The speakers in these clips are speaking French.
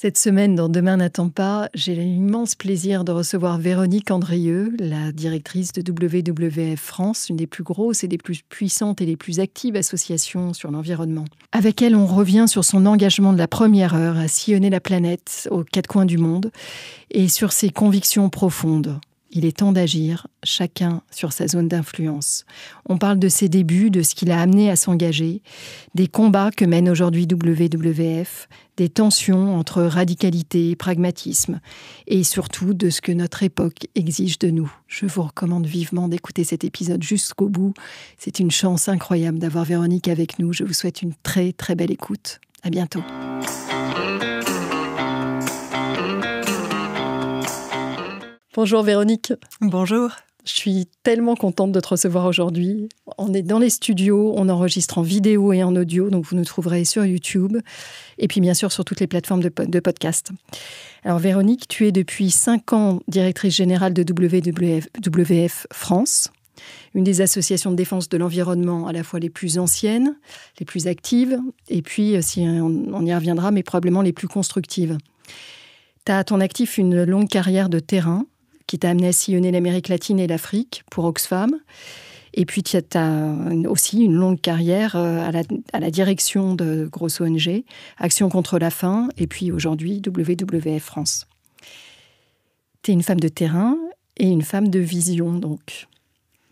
Cette semaine, dans Demain n'attend pas, j'ai l'immense plaisir de recevoir Véronique Andrieux, la directrice de WWF France, une des plus grosses et des plus puissantes et des plus actives associations sur l'environnement. Avec elle, on revient sur son engagement de la première heure à sillonner la planète aux quatre coins du monde et sur ses convictions profondes. Il est temps d'agir, chacun sur sa zone d'influence. On parle de ses débuts, de ce qui l'a amené à s'engager, des combats que mène aujourd'hui WWF, des tensions entre radicalité et pragmatisme, et surtout de ce que notre époque exige de nous. Je vous recommande vivement d'écouter cet épisode jusqu'au bout. C'est une chance incroyable d'avoir Véronique avec nous. Je vous souhaite une très très belle écoute. À bientôt. Bonjour Véronique. Bonjour. Je suis tellement contente de te recevoir aujourd'hui. On est dans les studios, on enregistre en vidéo et en audio, donc vous nous trouverez sur YouTube et puis bien sûr sur toutes les plateformes de podcast. Alors Véronique, tu es depuis 5 ans directrice générale de WWF France, une des associations de défense de l'environnement à la fois les plus anciennes, les plus actives et puis, si on y reviendra, mais probablement les plus constructives. Tu as à ton actif une longue carrière de terrain qui t'a amené à sillonner l'Amérique latine et l'Afrique pour Oxfam. Et puis, tu as aussi une longue carrière à la direction de grosses ONG, Action contre la faim, et puis aujourd'hui, WWF France. Tu es une femme de terrain et une femme de vision, donc,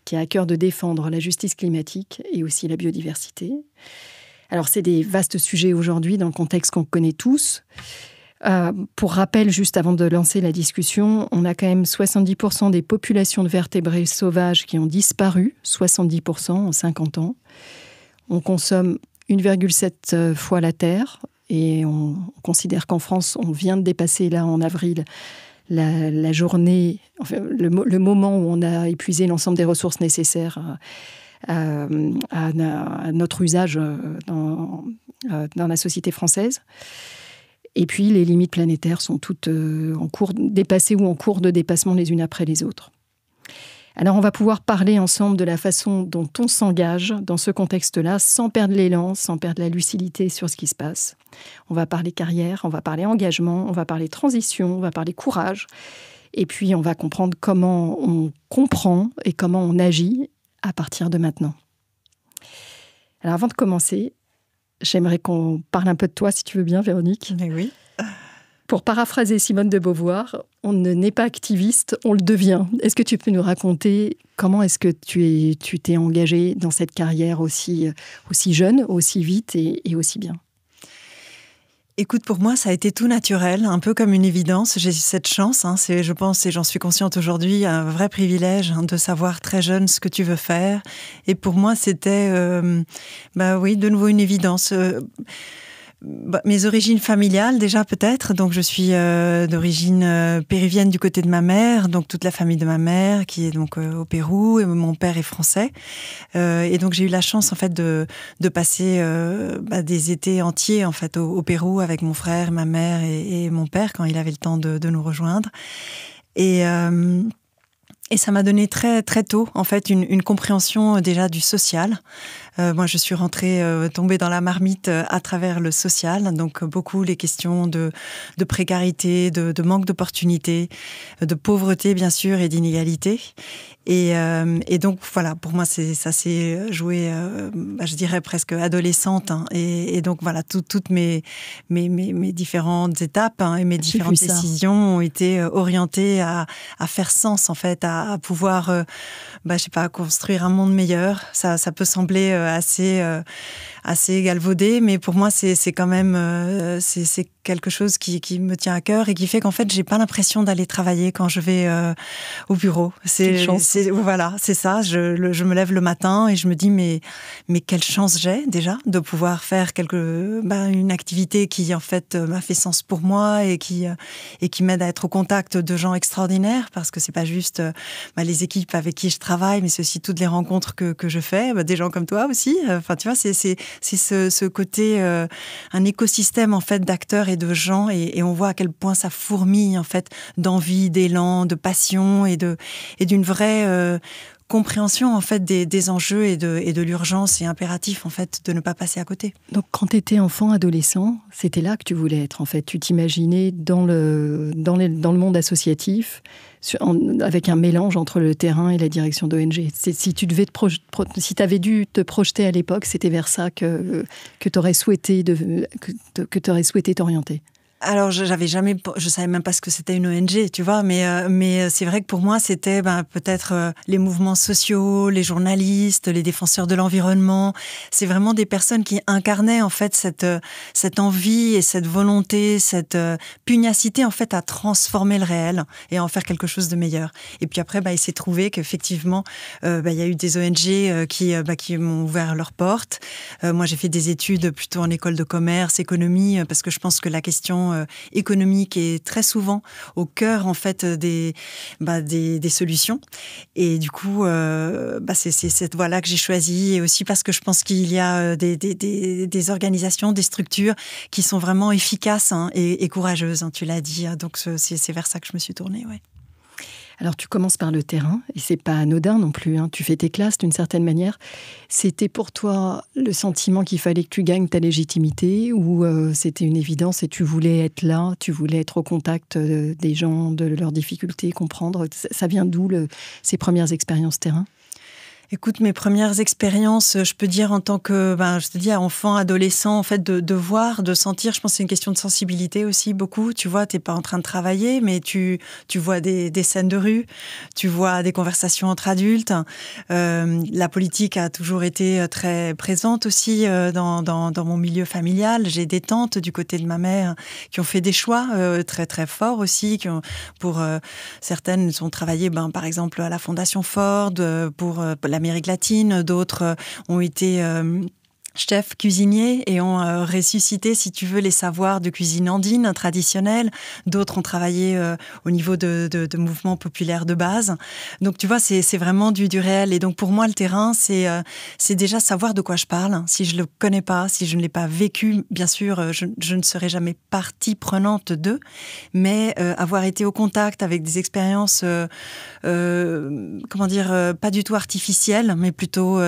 qui a à cœur de défendre la justice climatique et aussi la biodiversité. Alors, c'est des vastes sujets aujourd'hui dans le contexte qu'on connaît tous. Pour rappel, juste avant de lancer la discussion, on a quand même 70% des populations de vertébrés sauvages qui ont disparu, 70% en 50 ans. On consomme 1,7 fois la Terre et on considère qu'en France, on vient de dépasser là en avril la journée, enfin, le moment où on a épuisé l'ensemble des ressources nécessaires à notre usage dans la société française. Et puis, les limites planétaires sont toutes dépassées ou en cours de dépassement les unes après les autres. Alors, on va pouvoir parler ensemble de la façon dont on s'engage dans ce contexte-là, sans perdre l'élan, sans perdre la lucidité sur ce qui se passe. On va parler carrière, on va parler engagement, on va parler transition, on va parler courage. Et puis, on va comprendre comment on comprend et comment on agit à partir de maintenant. Alors, avant de commencer, j'aimerais qu'on parle un peu de toi, si tu veux bien, Véronique. Mais oui. Pour paraphraser Simone de Beauvoir, on ne naît pas activiste, on le devient. Est-ce que tu peux nous raconter comment est-ce que tu t'es engagée dans cette carrière aussi jeune, aussi vite et aussi bien ? Écoute, pour moi, ça a été tout naturel, un peu comme une évidence. J'ai cette chance, c'est, je pense, et j'en suis consciente aujourd'hui, un vrai privilège de savoir très jeune ce que tu veux faire. Et pour moi, c'était, de nouveau une évidence. Mes origines familiales, déjà peut-être. Donc, je suis d'origine péruvienne du côté de ma mère, donc toute la famille de ma mère qui est donc au Pérou, et mon père est français. Et donc, j'ai eu la chance en fait de passer des étés entiers en fait au Pérou avec mon frère, ma mère et mon père quand il avait le temps de nous rejoindre. Et ça m'a donné très très tôt en fait une compréhension déjà du social. Moi, je suis tombée dans la marmite à travers le social, donc beaucoup les questions de précarité, de manque d'opportunités, de pauvreté bien sûr et d'inégalité. Et donc voilà, pour moi ça s'est joué, je dirais presque adolescente, et donc voilà toutes mes différentes étapes et mes différentes décisions ont été orientées à faire sens en fait, à pouvoir construire un monde meilleur. Ça peut sembler assez galvaudé, mais pour moi c'est quand même c'est quelque chose qui me tient à cœur et qui fait qu'en fait j'ai pas l'impression d'aller travailler quand je vais au bureau. Voilà, c'est ça. Je me lève le matin et je me dis mais quelle chance j'ai déjà de pouvoir faire une activité qui en fait m'a fait sens pour moi et qui m'aide à être au contact de gens extraordinaires, parce que c'est pas juste les équipes avec qui je travaille, mais c'est aussi toutes les rencontres que je fais, des gens comme toi aussi. Enfin tu vois, c'est ce côté un écosystème en fait d'acteurs et de gens, et on voit à quel point ça fourmille en fait d'envie, d'élan, de passion et d'une vraie compréhension en fait des enjeux et de l'urgence et impératif en fait de ne pas passer à côté. Donc quand tu étais enfant, adolescent, c'était là que tu voulais être en fait. Tu t'imaginais dans le monde associatif avec un mélange entre le terrain et la direction d'ONG. Si tu devais si tu avais dû te projeter à l'époque, c'était vers ça que tu aurais souhaité t'orienter. Alors, je savais même pas ce que c'était une ONG, tu vois, mais c'est vrai que pour moi, c'était peut-être les mouvements sociaux, les journalistes, les défenseurs de l'environnement. C'est vraiment des personnes qui incarnaient en fait cette envie et cette volonté, cette pugnacité en fait à transformer le réel et à en faire quelque chose de meilleur. Et puis après, il s'est trouvé qu'effectivement, il y a eu des ONG qui m'ont ouvert leurs portes. Moi, j'ai fait des études plutôt en école de commerce, économie, parce que je pense que la question économique est très souvent au cœur en fait des solutions. Et du coup, c'est cette voie-là que j'ai choisie, et aussi parce que je pense qu'il y a des organisations, des structures qui sont vraiment efficaces et courageuses. Tu l'as dit. Donc c'est vers ça que je me suis tournée. Ouais. Alors tu commences par le terrain, et c'est pas anodin non plus, tu fais tes classes d'une certaine manière. C'était pour toi le sentiment qu'il fallait que tu gagnes ta légitimité, ou c'était une évidence et tu voulais être là, tu voulais être au contact des gens, de leurs difficultés, comprendre? Ça vient d'où ces premières expériences terrain? Écoute, mes premières expériences, je peux dire en tant que, je te dis, enfant, adolescent, en fait, de voir, de sentir, je pense que c'est une question de sensibilité aussi, beaucoup. Tu vois, t'es pas en train de travailler, mais tu vois des scènes de rue, tu vois des conversations entre adultes. La politique a toujours été très présente aussi dans mon milieu familial. J'ai des tantes du côté de ma mère qui ont fait des choix très, très forts aussi, certaines ont travaillé, par exemple, à la Fondation Ford, pour l'Amérique latine, d'autres ont été chefs cuisiniers et ont ressuscité, si tu veux, les savoirs de cuisine andine traditionnelle. D'autres ont travaillé au niveau de mouvements populaires de base. Donc, tu vois, c'est vraiment du réel. Et donc, pour moi, le terrain, c'est déjà savoir de quoi je parle. Si je le connais pas, si je ne l'ai pas vécu, bien sûr, je ne serai jamais partie prenante d'eux. Mais avoir été au contact avec des expériences, pas du tout artificielles, mais plutôt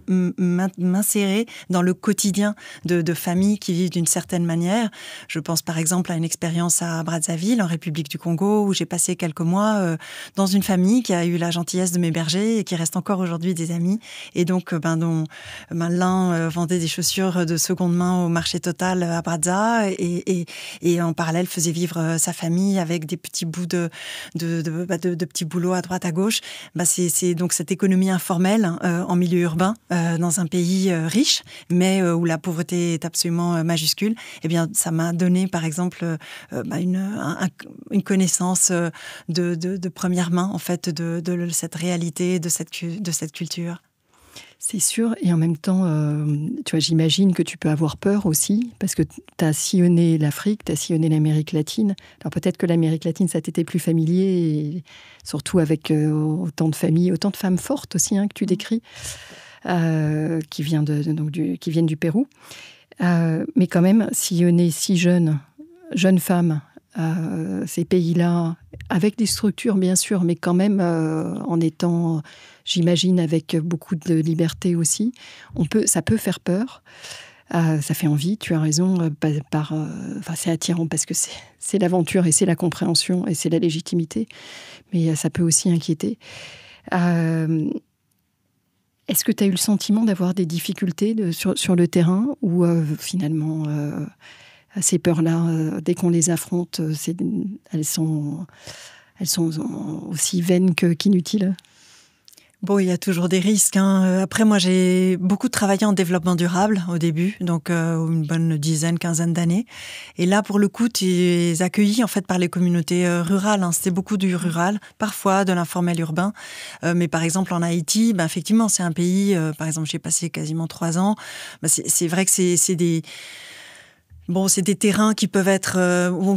m'insérer dans le quotidien de familles qui vivent d'une certaine manière. Je pense par exemple à une expérience à Brazzaville, en République du Congo, où j'ai passé quelques mois dans une famille qui a eu la gentillesse de m'héberger et qui reste encore aujourd'hui des amis. Et donc, dont l'un vendait des chaussures de seconde main au marché Total à Brazza et en parallèle faisait vivre sa famille avec des petits bouts de petits boulots à droite à gauche. C'est donc cette économie informelle en milieu urbain dans un pays riche, mais où la pauvreté est absolument majuscule. Eh bien, ça m'a donné, par exemple, une connaissance de première main, en fait, de cette réalité, de cette culture. C'est sûr, et en même temps, tu vois, j'imagine que tu peux avoir peur aussi, parce que tu as sillonné l'Afrique, tu as sillonné l'Amérique latine. Alors peut-être que l'Amérique latine, ça t'était plus familier, et surtout avec autant de familles, autant de femmes fortes aussi, que tu décris. Qui viennent du Pérou. Mais quand même, sillonner si jeunes femmes, ces pays-là, avec des structures bien sûr, mais quand même en étant, j'imagine, avec beaucoup de liberté aussi, ça peut faire peur. Ça fait envie, tu as raison, c'est attirant parce que c'est l'aventure et c'est la compréhension et c'est la légitimité, mais ça peut aussi inquiéter. Est-ce que tu as eu le sentiment d'avoir des difficultés sur le terrain, ou finalement, ces peurs-là, dès qu'on les affronte, elles sont aussi vaines qu'inutiles? Bon, il y a toujours des risques. Après, moi, j'ai beaucoup travaillé en développement durable au début, donc une bonne quinzaine d'années. Et là, pour le coup, tu es accueilli en fait par les communautés rurales. C'était beaucoup du rural, parfois de l'informel urbain. Mais par exemple, en Haïti, effectivement, c'est un pays. Par exemple, j'ai passé quasiment 3 ans. C'est vrai que c'est des Bon, c'est des terrains qui peuvent être,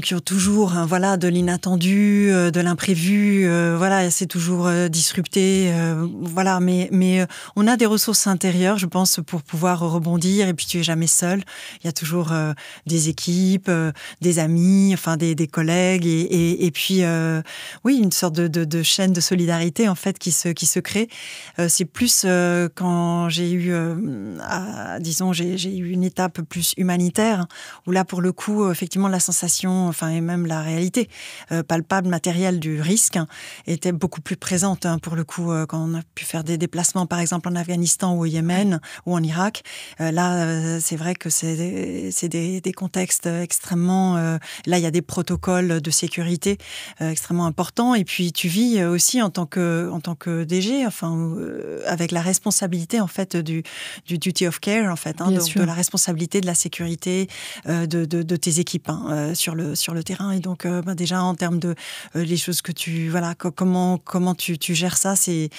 qui ont toujours, voilà, de l'inattendu, de l'imprévu, voilà, c'est toujours disrupté, voilà. Mais on a des ressources intérieures, je pense, pour pouvoir rebondir. Et puis tu es jamais seul. Il y a toujours des équipes, des amis, enfin des collègues, et puis oui, une sorte de chaîne de solidarité en fait qui se crée. C'est plus quand j'ai eu, disons, j'ai eu une étape plus humanitaire. Où là, pour le coup, effectivement, la sensation, enfin, et même la réalité palpable, matérielle du risque était beaucoup plus présente. Pour le coup, quand on a pu faire des déplacements, par exemple, en Afghanistan ou au Yémen ou en Irak, là, c'est vrai que c'est des contextes extrêmement... là, il y a des protocoles de sécurité extrêmement importants. Et puis, tu vis aussi en tant que DG, enfin, avec la responsabilité, en fait, du duty of care, en fait, donc de la responsabilité de la sécurité de tes équipes sur le terrain. Et donc, déjà, en termes de les choses que comment tu gères ça, c'est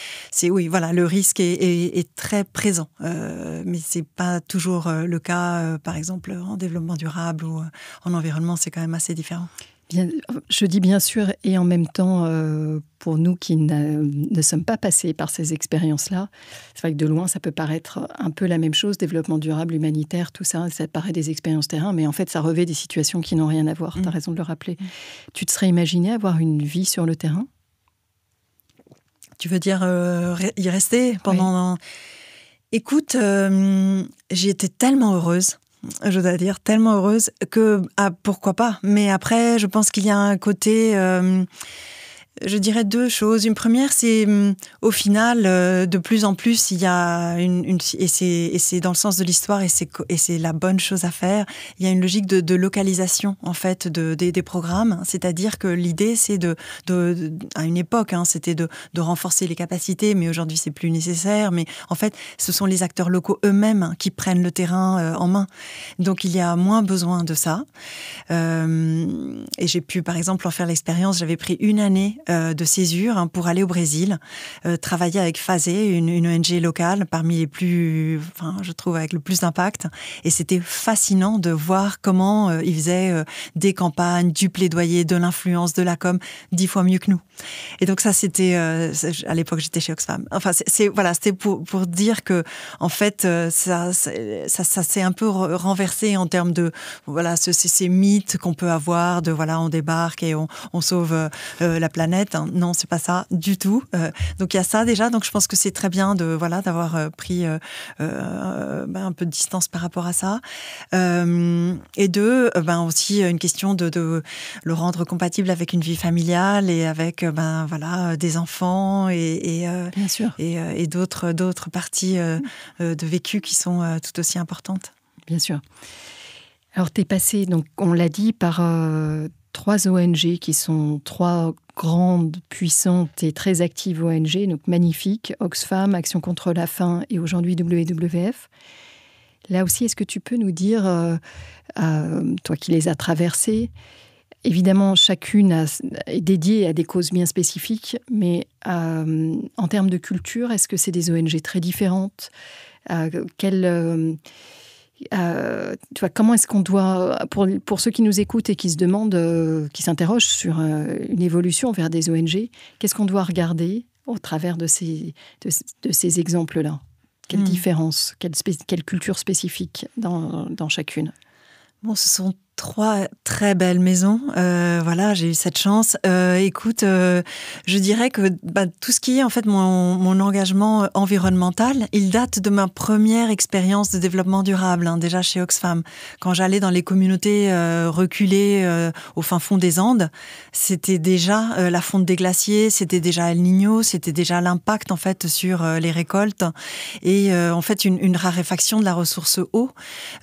oui, voilà, le risque est très présent. Mais c'est pas toujours le cas, par exemple, en développement durable ou en environnement, c'est quand même assez différent. Bien, je dis bien sûr, et en même temps, pour nous qui ne sommes pas passés par ces expériences-là, c'est vrai que de loin, ça peut paraître un peu la même chose, développement durable, humanitaire, tout ça, ça paraît des expériences terrain, mais en fait, ça revêt des situations qui n'ont rien à voir. Tu as raison de le rappeler. Tu te serais imaginé avoir une vie sur le terrain ? Tu veux dire y rester pendant... Oui. Écoute, j'ai été tellement heureuse. Je dois dire, tellement heureuse que, pourquoi pas. Mais après, je pense qu'il y a un côté, je dirais deux choses. Une première, c'est au final, de plus en plus, il y a et c'est dans le sens de l'histoire et c'est la bonne chose à faire. Il y a une logique de localisation en fait des programmes. C'est-à-dire que l'idée, c'est à une époque, c'était de renforcer les capacités, mais aujourd'hui c'est plus nécessaire. Mais en fait, ce sont les acteurs locaux eux-mêmes qui prennent le terrain en main. Donc il y a moins besoin de ça. Et j'ai pu, par exemple, en faire l'expérience. J'avais pris une année de césure pour aller au Brésil, travailler avec FASE, une ONG locale, parmi les plus, je trouve, avec le plus d'impact. Et c'était fascinant de voir comment ils faisaient des campagnes, du plaidoyer, de l'influence, de la com, 10 fois mieux que nous. Et donc ça, c'était, à l'époque, j'étais chez Oxfam. Enfin, c'était pour dire que, en fait, ça s'est un peu renversé en termes de, voilà, ces mythes qu'on peut avoir de, voilà, on débarque et on sauve la planète. Non, c'est pas ça du tout. Donc il y a ça déjà. Donc je pense que c'est très bien d'avoir pris un peu de distance par rapport à ça. Et deux, aussi une question de le rendre compatible avec une vie familiale et avec des enfants et d'autres parties de vécu qui sont tout aussi importantes. Bien sûr. Alors tu es passé, donc on l'a dit, par 3 ONG qui sont 3 grandes, puissantes et très actives ONG, donc magnifiques, Oxfam, Action contre la faim et aujourd'hui WWF. Là aussi, est-ce que tu peux nous dire, toi qui les as traversées, évidemment, chacune est dédiée à des causes bien spécifiques, mais en termes de culture, est-ce que c'est des ONG très différentes ? Comment est-ce qu'on doit, pour ceux qui nous écoutent et qui se demandent, qui s'interrogent sur une évolution vers des ONG, qu'est-ce qu'on doit regarder au travers de ces exemples-là ? Quelle différence, quelle culture spécifique dans chacune ? Bon, ce sont 3 très belles maisons. Voilà, j'ai eu cette chance. Écoute, je dirais que tout ce qui est en fait mon engagement environnemental, il date de ma première expérience de développement durable, déjà chez Oxfam. Quand j'allais dans les communautés reculées au fin fond des Andes, c'était déjà la fonte des glaciers, c'était déjà El Niño, c'était déjà l'impact en fait sur les récoltes et en fait une raréfaction de la ressource eau,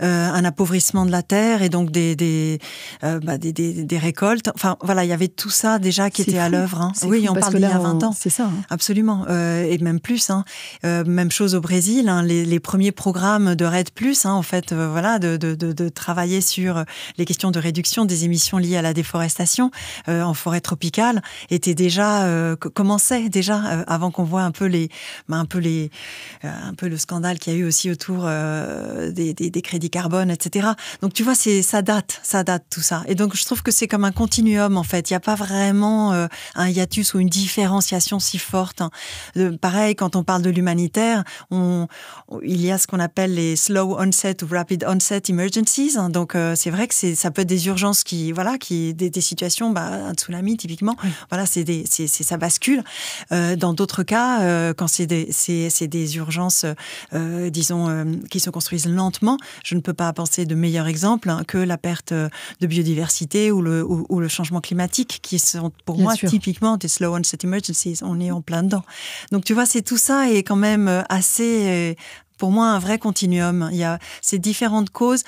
un appauvrissement de la terre et donc des des récoltes. Enfin, voilà, il y avait tout ça déjà qui était à l'œuvre. Hein. Oui, on parle d'il y a 20 ans. C'est ça. Hein. Absolument. Et même plus. Hein. Même chose au Brésil. Hein, les premiers programmes de REDD+, hein, en fait, voilà, de travailler sur les questions de réduction des émissions liées à la déforestation en forêt tropicale étaient déjà commençaient déjà avant qu'on voit un peu le scandale qu'il y a eu aussi autour des crédits carbone, etc. Donc tu vois, ça date tout ça. Et donc je trouve que c'est comme un continuum en fait. Il n'y a pas vraiment un hiatus ou une différenciation si forte. Hein. Pareil, quand on parle de l'humanitaire, il y a ce qu'on appelle les slow onset ou rapid onset emergencies. Hein. Donc c'est vrai que ça peut être des urgences des situations, un tsunami typiquement. Oui. Voilà, ça bascule. Dans d'autres cas, quand c'est des urgences, disons, qui se construisent lentement, je ne peux pas penser de meilleur exemple que la perte de biodiversité ou le changement climatique, qui sont pour Bien moi sûr. Typiquement des slow onset emergencies. On est en plein dedans. Donc tu vois, c'est tout ça est quand même assez, pour moi, un vrai continuum. Il y a ces différentes causes.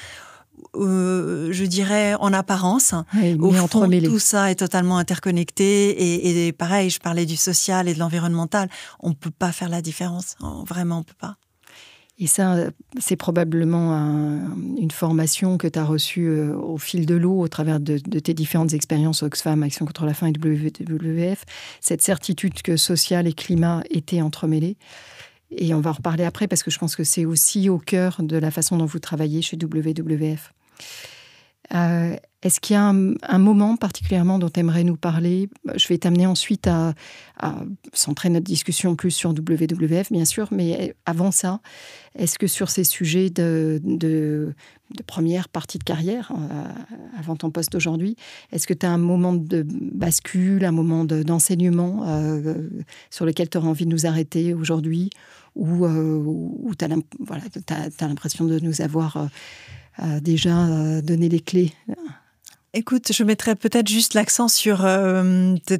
Je dirais en apparence. Oui, au fond, tout ça est totalement interconnecté et pareil, je parlais du social et de l'environnemental. On ne peut pas faire la différence. Vraiment, on ne peut pas. Et ça, c'est probablement une formation que tu as reçue au fil de l'eau, au travers de tes différentes expériences Oxfam, Action contre la faim et WWF, cette certitude que social et climat étaient entremêlés. Et on va en reparler après, parce que je pense que c'est aussi au cœur de la façon dont vous travaillez chez WWF. Est-ce qu'il y a un moment particulièrement dont tu aimerais nous parler ? Je vais t'amener ensuite à centrer notre discussion plus sur WWF, bien sûr, mais avant ça, est-ce que sur ces sujets de première partie de carrière, avant ton poste d'aujourd'hui, est-ce que tu as un moment de bascule, un moment d'enseignement sur lequel tu auras envie de nous arrêter aujourd'hui, ou tu as l'impression de nous avoir déjà donné les clés ? Écoute, je mettrais peut-être juste l'accent sur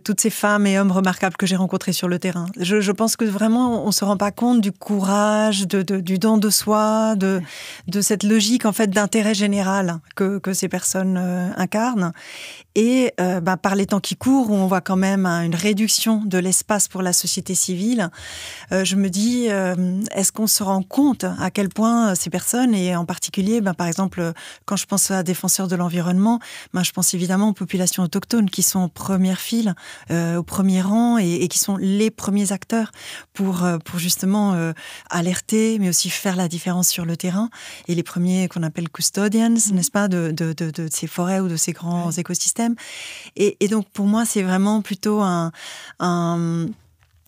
toutes ces femmes et hommes remarquables que j'ai rencontrés sur le terrain. Je pense que vraiment, on ne se rend pas compte du courage, du don de soi, de cette logique en fait d'intérêt général que ces personnes incarnent. Et par les temps qui courent, où on voit quand même une réduction de l'espace pour la société civile, je me dis, est-ce qu'on se rend compte à quel point ces personnes, et en particulier, par exemple, quand je pense à défenseurs de l'environnement, je pense évidemment aux populations autochtones qui sont en première file, au premier rang, et qui sont les premiers acteurs pour justement alerter, mais aussi faire la différence sur le terrain, et les premiers qu'on appelle custodians, n'est-ce pas, de ces forêts ou de ces grands écosystèmes. Et donc pour moi, c'est vraiment plutôt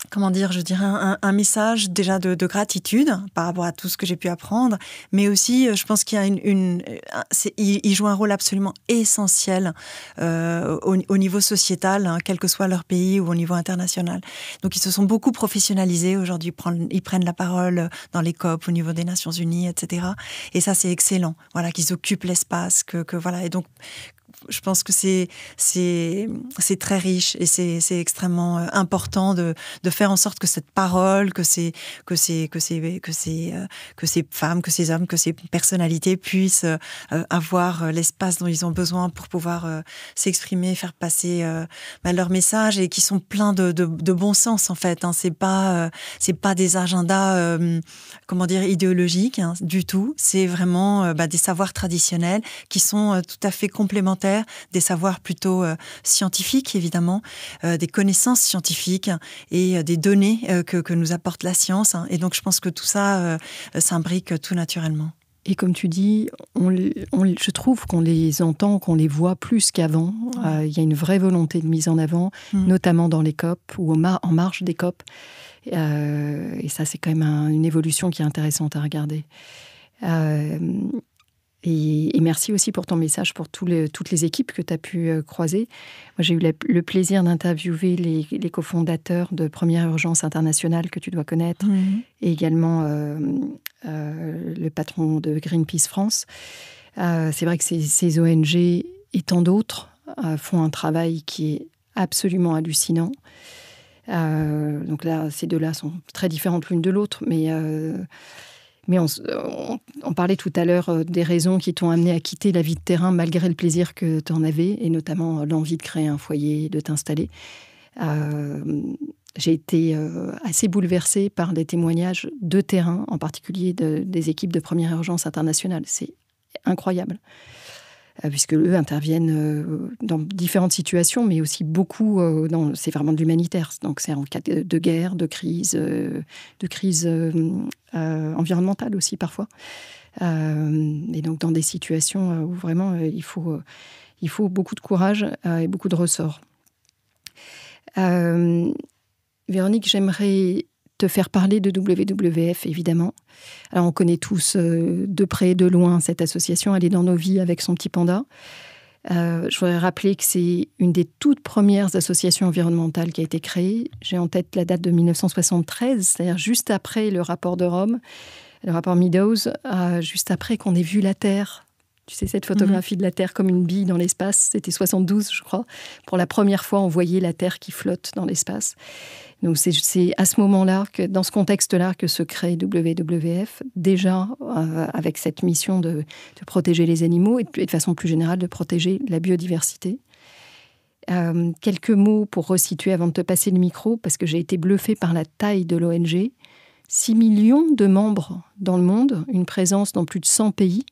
comment dire, je dirais un message déjà de gratitude par rapport à tout ce que j'ai pu apprendre, mais aussi je pense qu'il y a ils jouent un rôle absolument essentiel au niveau sociétal, hein, quel que soit leur pays, ou au niveau international. Donc ils se sont beaucoup professionnalisés aujourd'hui, ils prennent la parole dans les COP au niveau des Nations Unies, etc. Et ça, c'est excellent. Voilà, qu'ils occupent l'espace, voilà. Et donc je pense que c'est très riche, et c'est extrêmement important de faire en sorte que cette parole, que ces femmes, que ces hommes, que ces personnalités puissent avoir l'espace dont ils ont besoin pour pouvoir s'exprimer, faire passer leur message, et qui sont pleins de bon sens en fait. Hein. C'est pas des agendas idéologiques, hein, du tout. C'est vraiment des savoirs traditionnels qui sont tout à fait complémentaires, des savoirs plutôt scientifiques, évidemment, des connaissances scientifiques et des données que nous apporte la science. Hein. Et donc, je pense que tout ça s'imbrique tout naturellement. Et comme tu dis, je trouve qu'on les entend, qu'on les voit plus qu'avant. Il y a une vraie volonté de mise en avant, notamment dans les COP ou en marge des COP. Et ça, c'est quand même une évolution qui est intéressante à regarder. Et merci aussi pour ton message pour toutes les équipes que tu as pu croiser. Moi, j'ai eu le plaisir d'interviewer les cofondateurs de Première Urgence Internationale, que tu dois connaître, et également le patron de Greenpeace France. C'est vrai que ces ONG et tant d'autres font un travail qui est absolument hallucinant. Donc là, ces deux-là sont très différentes l'une de l'autre, mais Mais on parlait tout à l'heure des raisons qui t'ont amené à quitter la vie de terrain malgré le plaisir que tu en avais, et notamment l'envie de créer un foyer, de t'installer. J'ai été assez bouleversée par les témoignages de terrain, en particulier des équipes de première urgence internationale. C'est incroyable, puisque eux interviennent dans différentes situations, mais aussi beaucoup, c'est vraiment de l'humanitaire. Donc c'est en cas de guerre, de crise environnementale aussi parfois. Et donc dans des situations où vraiment il faut beaucoup de courage et beaucoup de ressort. Véronique, j'aimerais te faire parler de WWF, évidemment. Alors, on connaît tous de près, de loin, cette association. Elle est dans nos vies avec son petit panda. Je voudrais rappeler que c'est une des toutes premières associations environnementales qui a été créée. J'ai en tête la date de 1973, c'est-à-dire juste après le rapport de Rome, le rapport Meadows, juste après qu'on ait vu la Terre. Tu sais, cette photographie de la Terre comme une bille dans l'espace, c'était 72, je crois. Pour la première fois, on voyait la Terre qui flotte dans l'espace. Donc, c'est à ce moment-là, dans ce contexte-là, que se crée WWF, déjà avec cette mission de protéger les animaux et de façon plus générale de protéger la biodiversité. Quelques mots pour resituer avant de te passer le micro, parce que j'ai été bluffée par la taille de l'ONG. 6 millions de membres dans le monde, une présence dans plus de 100 pays.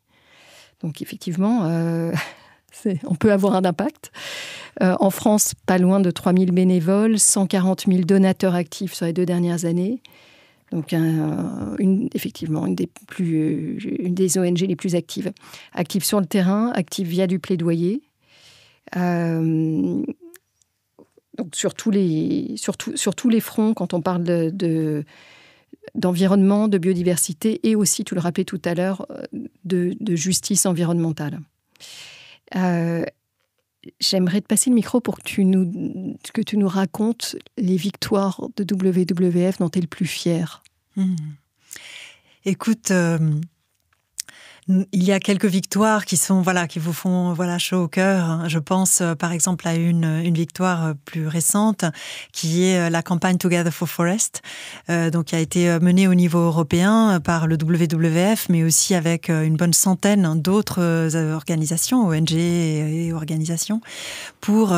Donc effectivement, on peut avoir un impact. En France, pas loin de 3 000 bénévoles, 140 000 donateurs actifs sur les 2 dernières années. Donc effectivement, une des ONG les plus actives. Active sur le terrain, active via du plaidoyer. Donc sur tous les fronts, quand on parle d'environnement, de biodiversité et aussi, tu le rappelais tout à l'heure, de justice environnementale. J'aimerais te passer le micro pour que tu nous racontes les victoires de WWF dont tu es le plus fier. Écoute, il y a quelques victoires qui vous font chaud au cœur. Je pense par exemple à une victoire plus récente qui est la campagne Together for Forest, donc qui a été menée au niveau européen par le WWF, mais aussi avec une bonne centaine d'autres organisations, ONG et organisations, pour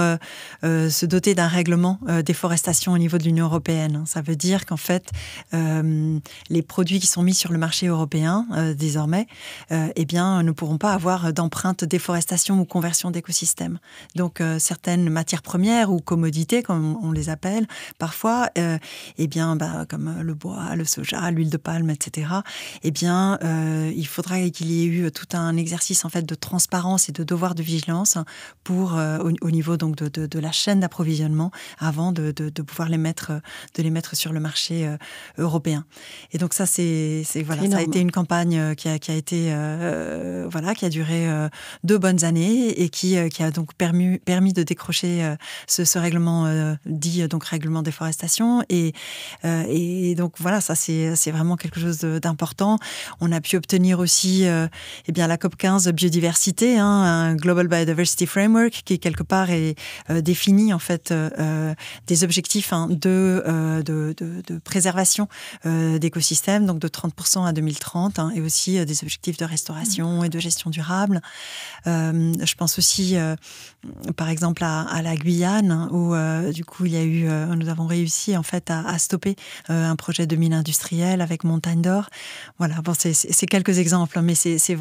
se doter d'un règlement déforestation au niveau de l'Union européenne. Ça veut dire qu'en fait, les produits qui sont mis sur le marché européen désormais, ne pourront pas avoir d'empreinte déforestation ou conversion d'écosystèmes. Donc, certaines matières premières ou commodités, comme on les appelle parfois, comme le bois, le soja, l'huile de palme, etc., il faudra qu'il y ait eu tout un exercice en fait de transparence et de devoir de vigilance pour au niveau donc de la chaîne d'approvisionnement avant de pouvoir les mettre sur le marché européen. Et donc ça ça a été une campagne qui a été qui a duré 2 bonnes années et qui a donc permis de décrocher ce règlement dit donc règlement déforestation et donc voilà, ça c'est vraiment quelque chose d'important. On a pu obtenir aussi la COP15 biodiversité, un Global Biodiversity Framework qui quelque part est définit en fait des objectifs de préservation d'écosystèmes, donc de 30% à 2030 et aussi des objectifs de restauration et de gestion durable. Je pense aussi, par exemple, à la Guyane, où du coup, nous avons réussi en fait à stopper un projet de mine industrielle avec Montagne d'Or. Voilà, bon, c'est quelques exemples, mais c'est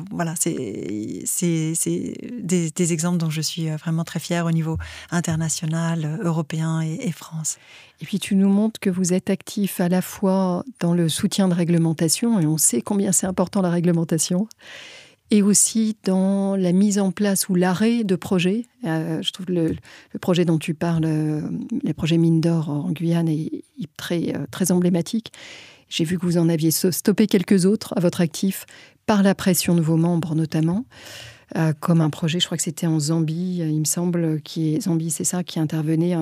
des exemples dont je suis vraiment très fière au niveau international, européen et France. Et puis tu nous montres que vous êtes actif à la fois dans le soutien de réglementation, et on sait combien c'est important la réglementation, et aussi dans la mise en place ou l'arrêt de projets. Je trouve le projet dont tu parles, le projet Mine d'Or en Guyane, est très, très emblématique. J'ai vu que vous en aviez stoppé quelques autres à votre actif par la pression de vos membres notamment, comme un projet, je crois que c'était en Zambie, il me semble, Zambie, c'est ça, qui intervenait...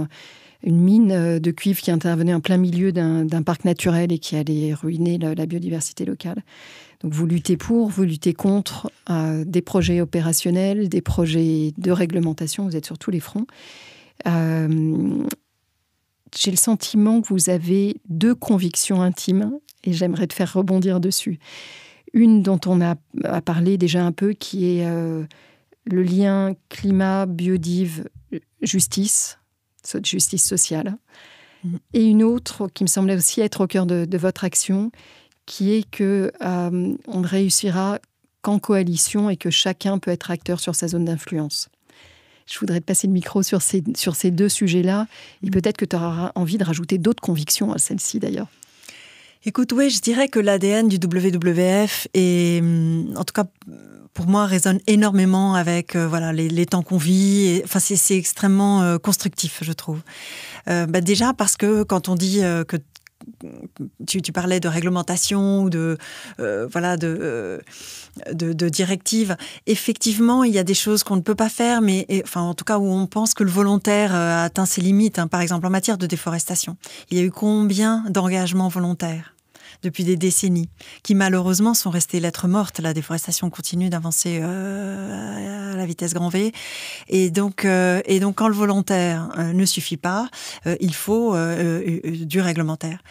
une mine de cuivre qui intervenait en plein milieu d'un parc naturel et qui allait ruiner la biodiversité locale. Donc vous luttez contre des projets opérationnels, des projets de réglementation, vous êtes sur tous les fronts. J'ai le sentiment que vous avez 2 convictions intimes et j'aimerais te faire rebondir dessus. Une dont on a parlé déjà un peu, qui est le lien climat, biodive, justice sociale. Et une autre qui me semblait aussi être au cœur de votre action, qui est que on ne réussira qu'en coalition et que chacun peut être acteur sur sa zone d'influence. Je voudrais te passer le micro sur ces deux sujets-là, et peut-être que tu auras envie de rajouter d'autres convictions à celle-ci d'ailleurs. Écoute, oui, je dirais que l'ADN du WWF, en tout cas pour moi, résonne énormément avec les temps qu'on vit. Enfin, c'est extrêmement constructif, je trouve. Déjà parce que quand on dit que tu parlais de réglementation ou de directives. Effectivement, il y a des choses qu'on ne peut pas faire, en tout cas où on pense que le volontaire a atteint ses limites. Par exemple, en matière de déforestation, il y a eu combien d'engagements volontaires depuis des décennies, qui malheureusement sont restés lettres mortes. La déforestation continue d'avancer à la vitesse grand V. Et donc quand le volontaire ne suffit pas, il faut du réglementaire.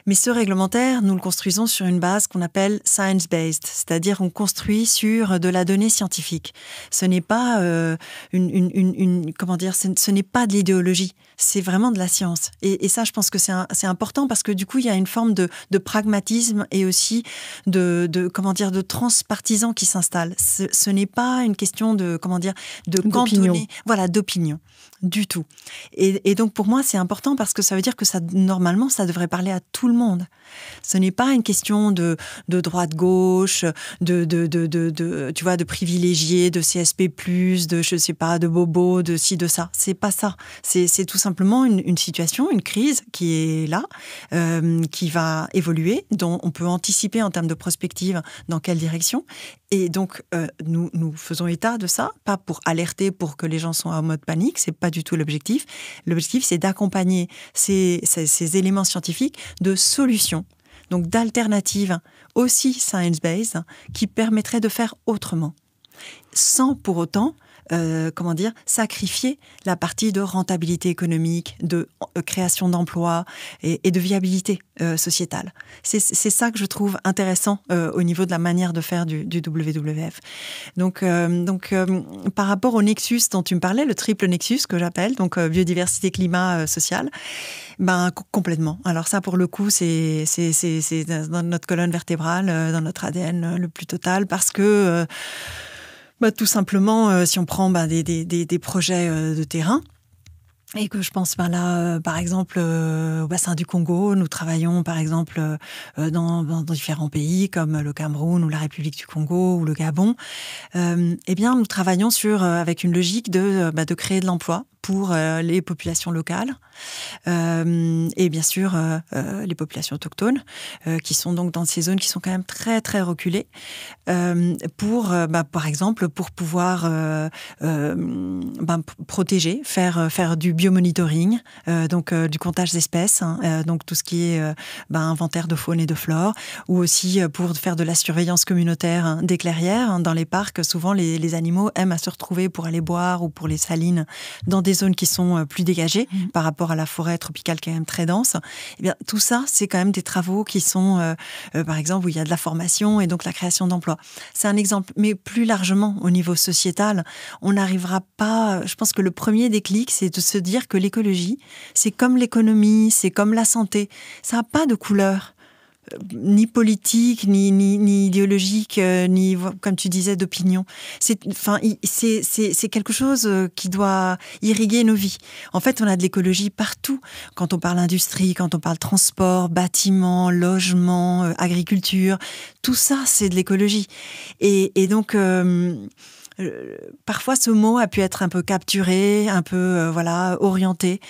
Mais ce réglementaire, nous le construisons sur une base qu'on appelle science-based, c'est-à-dire on construit sur de la donnée scientifique. Ce n'est pas ce n'est pas de l'idéologie, c'est vraiment de la science. Et ça, je pense que c'est important parce que du coup, il y a une forme de pragmatisme et aussi de transpartisan qui s'installe. Ce n'est pas une question de cantonner, d'opinion. Du tout. Et donc, pour moi, c'est important parce que ça veut dire que normalement, ça devrait parler à tout le monde. Ce n'est pas une question de droite-gauche, de privilégiés, de CSP+, de bobos, de ci, de ça. C'est pas ça. C'est tout simplement une situation, une crise qui est là, qui va évoluer, dont on peut anticiper en termes de prospective dans quelle direction. Et donc, nous faisons état de ça, pas pour alerter, pour que les gens soient en mode panique, c'est pas du tout l'objectif. L'objectif, c'est d'accompagner ces éléments scientifiques de solutions, donc d'alternatives aussi science-based, qui permettraient de faire autrement, sans pour autant sacrifier la partie de rentabilité économique, de création d'emplois et de viabilité sociétale. C'est ça que je trouve intéressant au niveau de la manière de faire du WWF. Donc, par rapport au nexus dont tu me parlais, le triple nexus que j'appelle, donc biodiversité, climat, social, complètement. Alors ça, pour le coup, c'est dans notre colonne vertébrale, dans notre ADN le plus total, parce que tout simplement, si on prend des projets de terrain, et que je pense par exemple, au bassin du Congo, nous travaillons par exemple dans différents pays comme le Cameroun ou la République du Congo ou le Gabon. Nous travaillons avec une logique de créer de l'emploi pour les populations locales et bien sûr les populations autochtones qui sont donc dans ces zones qui sont quand même très très reculées par exemple pour pouvoir protéger, faire du biomonitoring, du comptage d'espèces, donc tout ce qui est inventaire de faune et de flore, ou aussi pour faire de la surveillance communautaire des clairières. Dans les parcs, souvent les animaux aiment à se retrouver pour aller boire ou pour les salines dans des zones qui sont plus dégagées par rapport à la forêt tropicale qui est quand même très dense. Eh bien, tout ça, c'est quand même des travaux qui sont, par exemple, où il y a de la formation et donc la création d'emplois. C'est un exemple, mais plus largement au niveau sociétal, on n'arrivera pas. Je pense que le premier déclic, c'est de se dire que l'écologie, c'est comme l'économie, c'est comme la santé. Ça n'a pas de couleur. Ni politique, ni idéologique, ni, comme tu disais, d'opinion. C'est quelque chose qui doit irriguer nos vies. En fait, on a de l'écologie partout. Quand on parle industrie, quand on parle transport, bâtiment, logement, agriculture, tout ça, c'est de l'écologie. Et donc... parfois, ce mot a pu être un peu capturé, un peu orienté.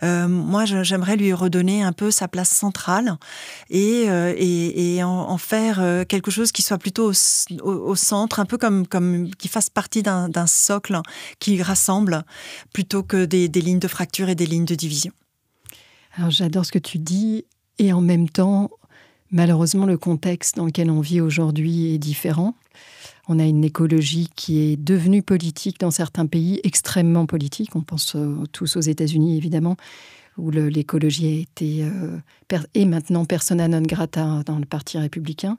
Moi, j'aimerais lui redonner un peu sa place centrale et en faire quelque chose qui soit plutôt au centre, un peu comme qui fasse partie d'un socle qui rassemble plutôt que des lignes de fracture et des lignes de division. Alors, j'adore ce que tu dis et en même temps, malheureusement, le contexte dans lequel on vit aujourd'hui est différent. On a une écologie qui est devenue politique dans certains pays, extrêmement politique. On pense tous aux États-Unis, évidemment, où l'écologie a été est maintenant persona non grata dans le Parti républicain.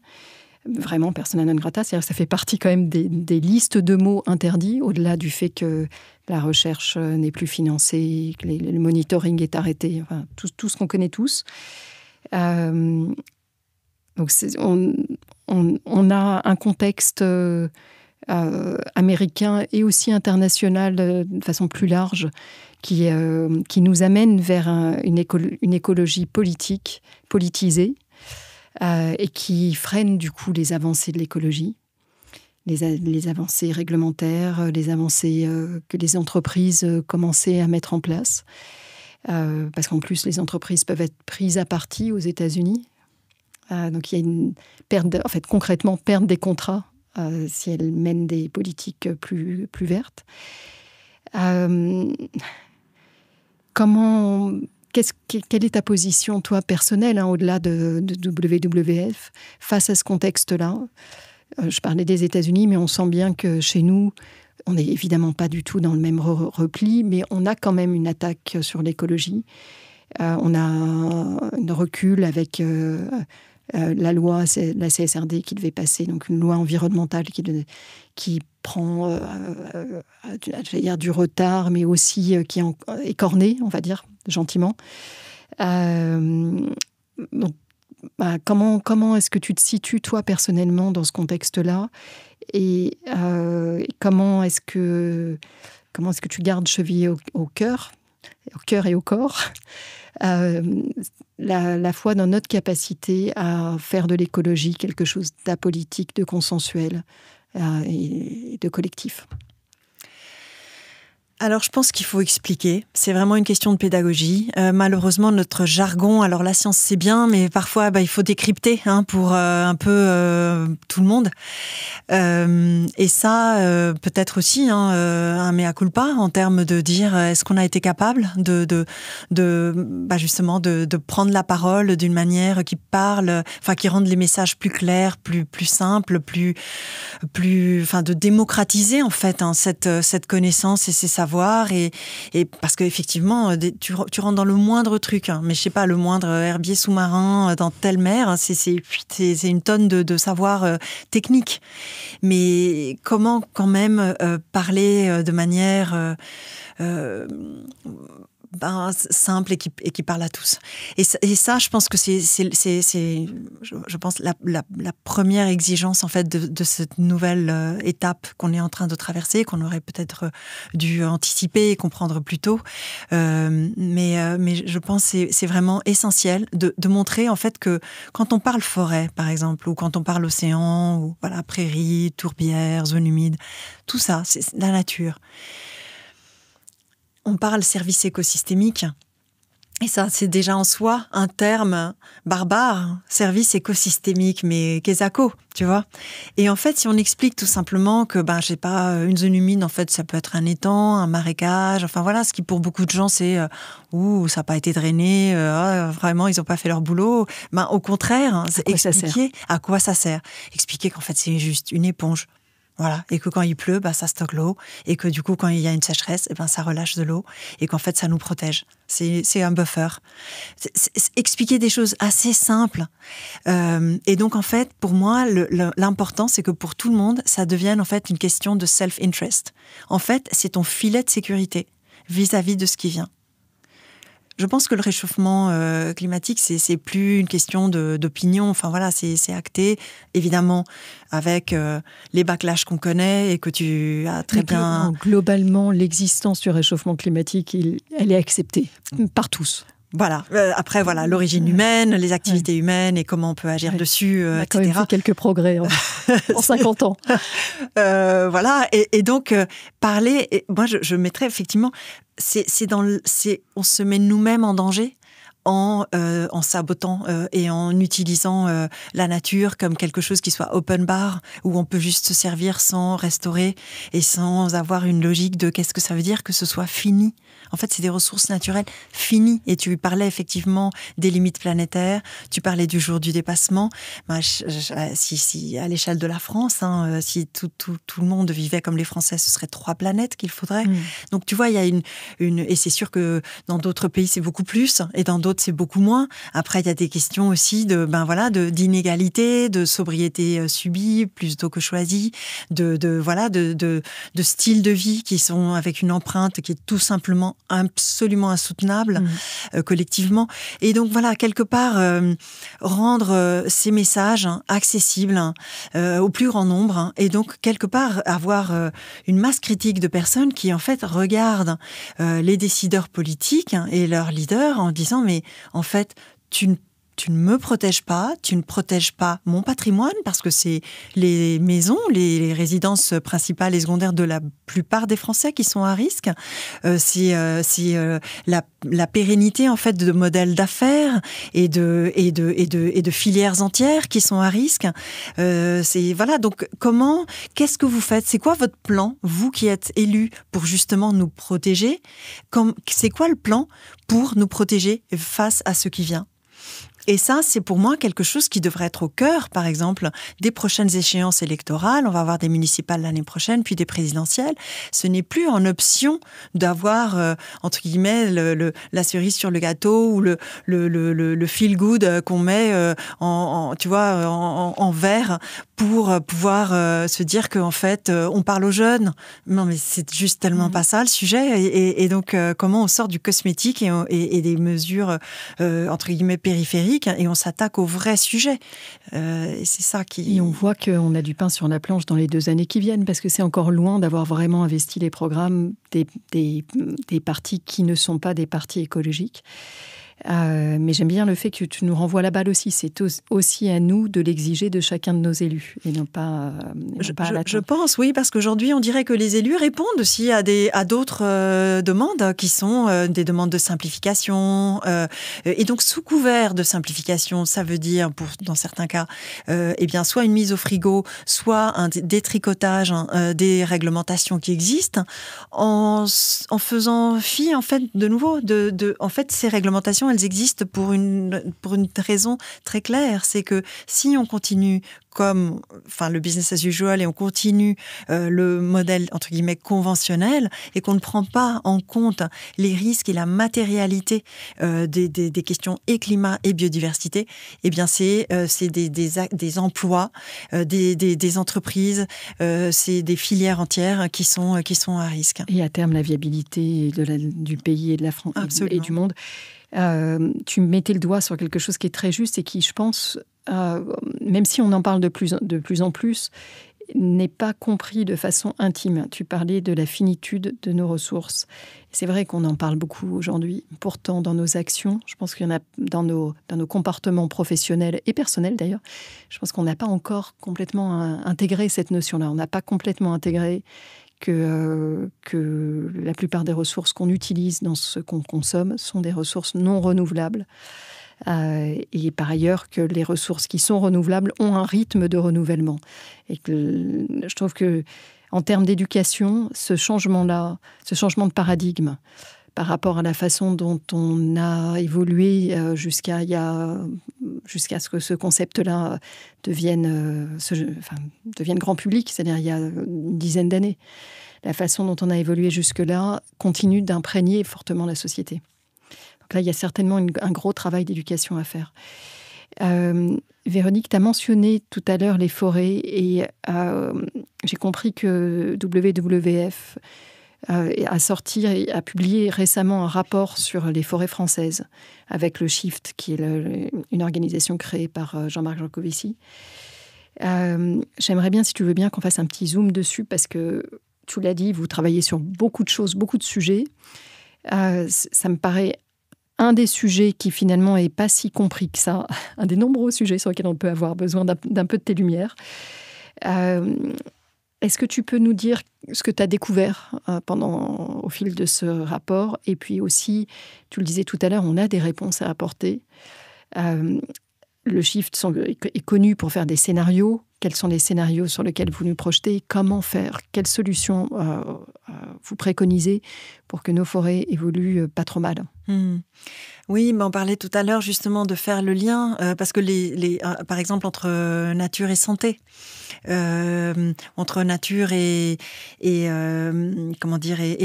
vraiment persona non grata. C'est-à-dire que ça fait partie quand même des listes de mots interdits, au-delà du fait que la recherche n'est plus financée, que le monitoring est arrêté, enfin, tout ce qu'on connaît tous. Donc on a un contexte américain et aussi international de façon plus large qui nous amène vers une écologie politisée et qui freine du coup les avancées de l'écologie, les avancées réglementaires, les avancées que les entreprises commençaient à mettre en place. Parce qu'en plus, les entreprises peuvent être prises à partie aux États-Unis. Donc il y a une perte, concrètement, perdre des contrats si elles mènent des politiques plus vertes. Quelle est ta position, toi, personnelle, au-delà de WWF, face à ce contexte-là? Je parlais des États-Unis, mais on sent bien que chez nous, on n'est évidemment pas du tout dans le même repli, mais on a quand même une attaque sur l'écologie. On a un recul avec la loi, la CSRD qui devait passer, donc une loi environnementale qui prend j'allais dire du retard, mais aussi qui est écornée, on va dire, gentiment. Donc, comment est-ce que tu te situes, toi, personnellement, dans ce contexte-là? Et comment est-ce que tu gardes chevillé au cœur et au corps, la foi dans notre capacité à faire de l'écologie quelque chose d'apolitique, de consensuel et de collectif? Alors, je pense qu'il faut expliquer. C'est vraiment une question de pédagogie. Malheureusement, notre jargon, alors la science, c'est bien, mais parfois, il faut décrypter pour un peu tout le monde. Et ça, peut-être aussi un mea culpa en termes de dire est-ce qu'on a été capable justement de prendre la parole d'une manière qui parle, qui rende les messages plus clairs, plus simples, plus de démocratiser en fait cette connaissance et ces savoirs. Et parce qu'effectivement, tu rentres dans le moindre truc, mais je sais pas, le moindre herbier sous-marin dans telle mer, c'est une tonne de savoir technique. Mais comment quand même parler de manière simple et qui parle à tous. Et ça, je pense que c'est je pense la première exigence en fait de cette nouvelle étape qu'on est en train de traverser, qu'on aurait peut-être dû anticiper et comprendre plus tôt. Mais je pense que c'est vraiment essentiel de montrer en fait que quand on parle forêt, par exemple, ou quand on parle océan, ou prairies, tourbières, zones humides, tout ça, c'est la nature. On parle service écosystémique, et ça, c'est déjà en soi un terme barbare, service écosystémique, mais qu'est-ce, tu vois? Et en fait, si on explique tout simplement que, je sais pas, une zone humide, en fait, ça peut être un étang, un marécage, ce qui pour beaucoup de gens, c'est ça n'a pas été drainé, vraiment, ils n'ont pas fait leur boulot. Au contraire, c'est expliquer à quoi ça sert. Expliquer qu'en fait, c'est juste une éponge. Voilà, et que quand il pleut, ça stocke l'eau, et que du coup, quand il y a une sécheresse, ça relâche de l'eau, et qu'en fait, ça nous protège. C'est un buffer. C'est expliquer des choses assez simples. Et donc, en fait, pour moi, l'important, c'est que pour tout le monde, ça devienne en fait une question de self-interest. En fait, c'est ton filet de sécurité vis-à-vis de ce qui vient. Je pense que le réchauffement climatique, c'est plus une question d'opinion. C'est acté, évidemment, avec les backlash qu'on connaît et que tu as très bien... Globalement, l'existence du réchauffement climatique, elle est acceptée par tous. Voilà. Après, l'origine humaine, les activités humaines et comment on peut agir dessus, on a etc. quand même fait quelques progrès en 50 ans. Et donc, parler... moi, je mettrais effectivement... on se met nous-mêmes en danger en sabotant et en utilisant la nature comme quelque chose qui soit open bar, où on peut juste se servir sans restaurer et sans avoir une logique de qu'est-ce que ça veut dire que ce soit fini. En fait, c'est des ressources naturelles finies. Et tu parlais effectivement des limites planétaires, tu parlais du jour du dépassement. Si à l'échelle de la France, si tout le monde vivait comme les Français, ce serait 3 planètes qu'il faudrait. Donc tu vois, il y a et c'est sûr que dans d'autres pays c'est beaucoup plus, et dans d'autres c'est beaucoup moins. Après, il y a des questions aussi d'inégalité, de sobriété subie plutôt que choisie, de styles de vie qui sont avec une empreinte qui est tout simplement absolument insoutenable collectivement. Et donc voilà, quelque part, rendre ces messages accessibles au plus grand nombre, et donc quelque part avoir une masse critique de personnes qui en fait regardent les décideurs politiques et leurs leaders en disant mais en fait tu ne me protèges pas, tu ne protèges pas mon patrimoine, parce que c'est les maisons, les résidences principales et secondaires de la plupart des Français qui sont à risque. C'est la pérennité en fait de modèles d'affaires et de filières entières qui sont à risque. Donc qu'est-ce que vous faites? C'est quoi votre plan, vous qui êtes élus pour justement nous protéger? C'est quoi le plan pour nous protéger face à ce qui vient? Et ça, c'est pour moi quelque chose qui devrait être au cœur, par exemple, des prochaines échéances électorales. On va avoir des municipales l'année prochaine, puis des présidentielles. Ce n'est plus en option d'avoir, entre guillemets, la cerise sur le gâteau ou le feel-good qu'on met en verre pour pouvoir se dire qu'en fait, on parle aux jeunes. Non, mais c'est juste tellement pas ça le sujet. Et donc, comment on sort du cosmétique et des mesures, entre guillemets, périphériques, et on s'attaque au vrai sujet. Et c'est ça qui... Et on voit qu'on a du pain sur la planche dans les 2 années qui viennent, parce que c'est encore loin d'avoir vraiment investi les programmes des partis qui ne sont pas des partis écologiques. Mais j'aime bien le fait que tu nous renvoies la balle aussi. C'est aussi à nous de l'exiger de chacun de nos élus, et non pas à la... Je pense, oui, parce qu'aujourd'hui, on dirait que les élus répondent aussi à d'autres demandes qui sont des demandes de simplification. Et donc, sous couvert de simplification, ça veut dire, dans certains cas, soit une mise au frigo, soit un détricotage des réglementations qui existent, en faisant fi, en fait, de nouveau, en fait, ces réglementations, elles existent pour une raison très claire. C'est que si on continue comme le business as usual et on continue le modèle entre guillemets conventionnel, et qu'on ne prend pas en compte les risques et la matérialité des questions et climat et biodiversité, eh bien c'est des emplois, des entreprises, c'est des filières entières qui sont à risque. Et à terme la viabilité du pays et de la France et du monde. Tu mettais le doigt sur quelque chose qui est très juste et qui, je pense, même si on en parle de plus en plus, n'est pas compris de façon intime. Tu parlais de la finitude de nos ressources. C'est vrai qu'on en parle beaucoup aujourd'hui. Pourtant, dans nos actions, je pense qu'il y en a dans nos comportements professionnels et personnels d'ailleurs, je pense qu'on n'a pas encore complètement intégré cette notion-là. On n'a pas complètement intégré que la plupart des ressources qu'on utilise dans ce qu'on consomme sont des ressources non renouvelables. Et par ailleurs que les ressources qui sont renouvelables ont un rythme de renouvellement. Et que je trouve que en termes d'éducation, ce changement de paradigme par rapport à la façon dont on a évolué jusqu'à ce que ce concept-là devienne grand public, c'est-à-dire il y a une dizaine d'années. La façon dont on a évolué jusque-là continue d'imprégner fortement la société. Donc là, il y a certainement un gros travail d'éducation à faire. Véronique, tu as mentionné tout à l'heure les forêts, et j'ai compris que WWF a publié récemment un rapport sur les forêts françaises avec le Shift, qui est une organisation créée par Jean-Marc Jancovici. J'aimerais bien, si tu veux bien, qu'on fasse un petit zoom dessus, parce que, tu l'as dit, vous travaillez sur beaucoup de choses, beaucoup de sujets. Ça me paraît un des sujets qui finalement n'est pas si compris que ça, un des nombreux sujets sur lesquels on peut avoir besoin d'un peu de tes lumières. Est-ce que tu peux nous dire ce que tu as découvert au fil de ce rapport? Et puis aussi, tu le disais tout à l'heure, on a des réponses à apporter. Le Shift est connu pour faire des scénarios quels sont les scénarios sur lesquels vous nous projetez, comment faire, quelles solutions vous préconisez pour que nos forêts évoluent pas trop mal. Oui, mais on parlait tout à l'heure justement de faire le lien, parce que par exemple entre nature et santé, entre nature et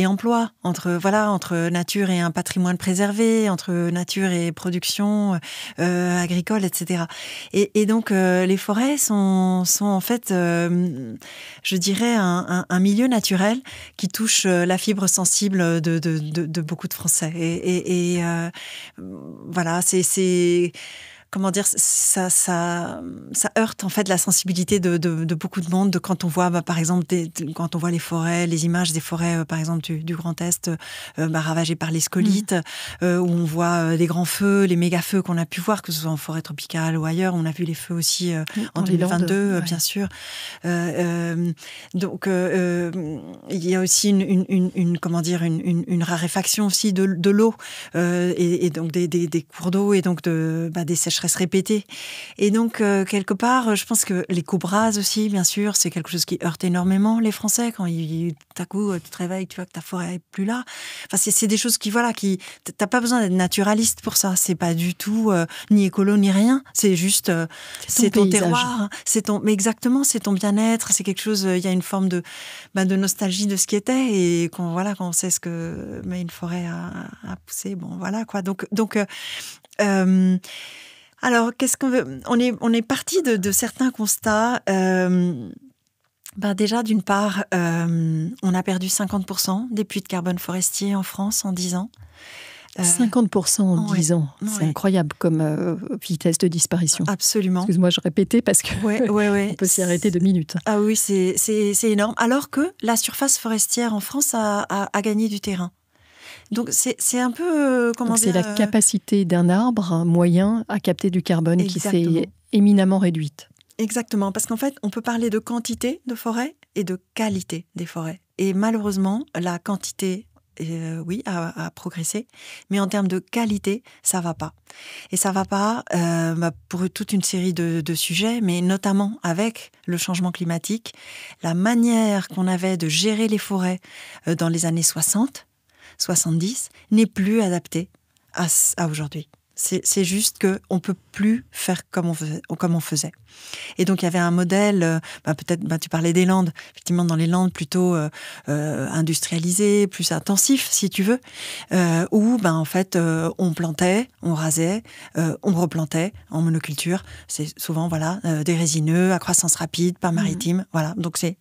emploi, entre nature et un patrimoine préservé, entre nature et production agricole, etc. Et donc les forêts sont en fait, je dirais, un milieu naturel qui touche la fibre sensible de beaucoup de Français. Et voilà, c'est comment dire, ça heurte en fait la sensibilité de beaucoup de monde. Quand on voit, par exemple, quand on voit les forêts, les images des forêts, par exemple du Grand Est, ravagées par les scolytes, où on voit des grands feux, les méga feux qu'on a pu voir, que ce soit en forêt tropicale ou ailleurs. On a vu les feux aussi en 2022, bien sûr. Donc, il y a aussi une raréfaction aussi de l'eau et donc des cours d'eau et donc des sécheresses répétées. Et donc, quelque part, je pense que les coupes rases aussi, bien sûr, c'est quelque chose qui heurte énormément les Français. Quand tout à coup, tu te réveilles, tu vois que ta forêt n'est plus là. Enfin, c'est des choses t'as pas besoin d'être naturaliste pour ça. C'est pas du tout ni écolo, ni rien. C'est juste, c'est ton terroir. Mais exactement, c'est ton bien-être. C'est quelque chose, il y a une forme de nostalgie de ce qui était. Et quand on sait ce que met une forêt à pousser, bon, voilà, quoi. Donc, alors, qu'est-ce qu'on veut ? On est parti de certains constats. Déjà, d'une part, on a perdu 50% des puits de carbone forestiers en France en 10 ans. 50% en 10 ans, c'est incroyable comme vitesse de disparition. Absolument. Excuse-moi, je répétais parce que on peut s'y arrêter 2 minutes. Ah oui, c'est énorme. Alors que la surface forestière en France a gagné du terrain. Donc c'est un peu c'est la capacité d'un arbre moyen à capter du carbone. Exactement. Qui s'est éminemment réduite. Exactement, parce qu'en fait, on peut parler de quantité de forêt et de qualité des forêts. Et malheureusement, la quantité, a progressé, mais en termes de qualité, ça va pas. Et ça va pas pour toute une série de sujets, mais notamment avec le changement climatique, la manière qu'on avait de gérer les forêts dans les années 60, 70 n'est plus adapté à aujourd'hui. C'est juste qu'on ne peut plus faire comme on faisait. Et donc, il y avait un modèle, peut-être, tu parlais des Landes, effectivement, dans les Landes plutôt industrialisées, plus intensifs, si tu veux, où, en fait, on plantait, on rasait, on replantait en monoculture. C'est souvent, des résineux à croissance rapide, pas maritime. Voilà. Donc, c'est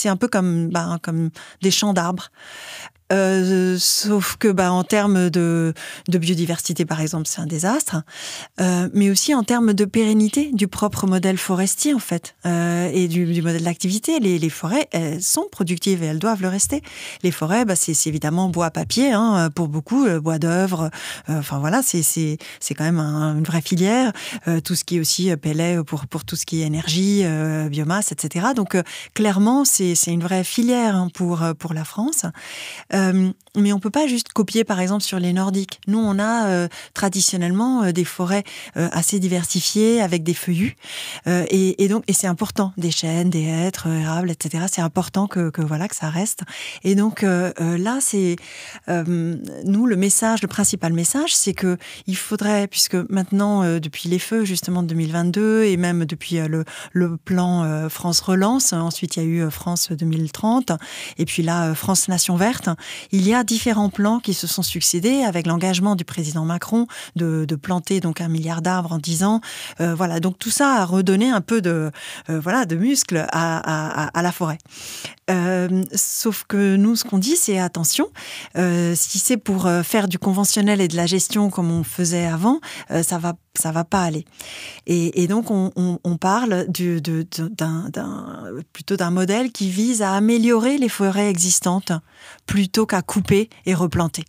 un peu comme des champs d'arbres. Sauf que en termes de biodiversité, par exemple, c'est un désastre, mais aussi en termes de pérennité du propre modèle forestier, en fait, et du modèle d'activité. Les forêts, elles sont productives et elles doivent le rester. Les forêts, c'est évidemment bois à papier, pour beaucoup, bois d'œuvre. C'est quand même une vraie filière. Tout ce qui est aussi pellet pour tout ce qui est énergie, biomasse, etc. Donc, clairement, c'est une vraie filière pour la France. Mais on ne peut pas juste copier, par exemple, sur les Nordiques. Nous, on a traditionnellement des forêts assez diversifiées avec des feuillus. Et c'est important, des chênes, des hêtres, érables, etc. C'est important que ça reste. Et donc, là, c'est... nous, le principal message, c'est qu'il faudrait, puisque maintenant, depuis les feux, justement, de 2022, et même depuis le plan France Relance, ensuite, il y a eu France 2030, et puis là, France Nation Verte, il y a différents plans qui se sont succédés avec l'engagement du président Macron de planter donc 1 milliard d'arbres en 10 ans. Donc tout ça a redonné un peu de muscle à la forêt. Sauf que nous, ce qu'on dit, c'est attention, si c'est pour faire du conventionnel et de la gestion comme on faisait avant, ça va pas aller. Et donc, on parle plutôt d'un modèle qui vise à améliorer les forêts existantes plutôt qu'à couper et replanter.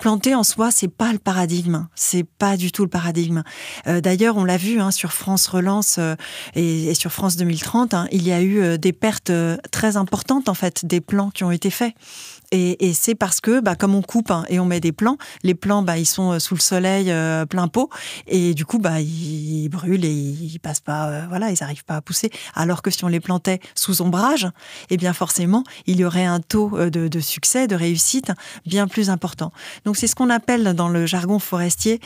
planter en soi, c'est pas le paradigme. C'est pas du tout le paradigme. D'ailleurs, on l'a vu sur France Relance et sur France 2030, il y a eu des pertes très importantes en fait des plants qui ont été faits. Et c'est parce que, comme on coupe et on met des plants, les plants, ils sont sous le soleil plein pot, et du coup, ils brûlent et ils passent pas, ils n'arrivent pas à pousser. Alors que si on les plantait sous ombrage, eh bien forcément, il y aurait un taux de succès, de réussite bien plus important. Donc c'est ce qu'on appelle dans le jargon forestier.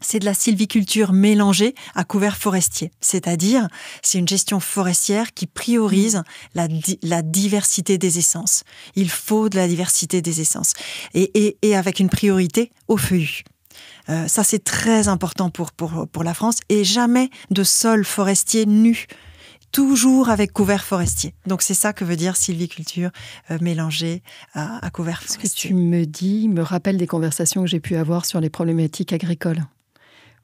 C'est de la sylviculture mélangée à couvert forestier. C'est-à-dire, c'est une gestion forestière qui priorise la diversité des essences. Il faut de la diversité des essences. Et avec une priorité au feuillu. Ça, c'est très important pour la France. Et jamais de sol forestier nu. Toujours avec couvert forestier. Donc, c'est ça que veut dire sylviculture mélangée à couvert forestier. Ce que tu me dis me rappelle des conversations que j'ai pu avoir sur les problématiques agricoles.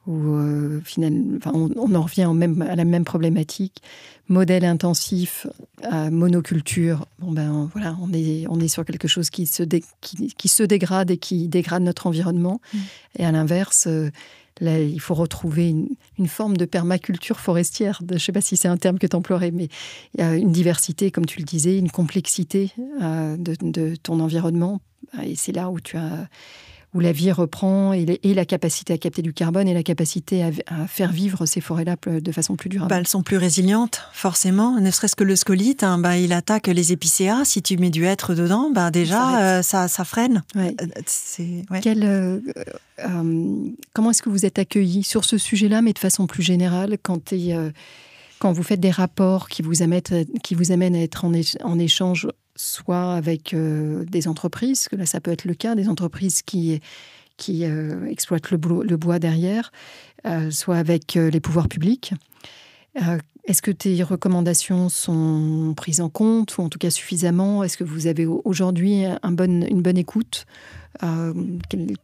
Où finalement, on en revient à la même problématique. Modèle intensif, monoculture. On est sur quelque chose qui se dégrade et qui dégrade notre environnement. Et à l'inverse, là, il faut retrouver une forme de permaculture forestière. Je ne sais pas si c'est un terme que tu emploierais, mais il y a une diversité, comme tu le disais, une complexité de ton environnement. Et c'est là où la vie reprend et la capacité à capter du carbone et la capacité à faire vivre ces forêts-là de façon plus durable. Elles sont plus résilientes, forcément. Ne serait-ce que le scolite, il attaque les épicéas. Si tu mets du hêtre dedans, déjà, ça freine. Ouais. Ouais. Comment est-ce que vous êtes accueillis sur ce sujet-là, mais de façon plus générale, quand vous faites des rapports qui vous amènent à être en échange soit avec des entreprises, que là ça peut être le cas, des entreprises qui exploitent le bois derrière, soit avec les pouvoirs publics. Est-ce que tes recommandations sont prises en compte, ou en tout cas suffisamment? Est-ce que vous avez aujourd'hui une bonne écoute?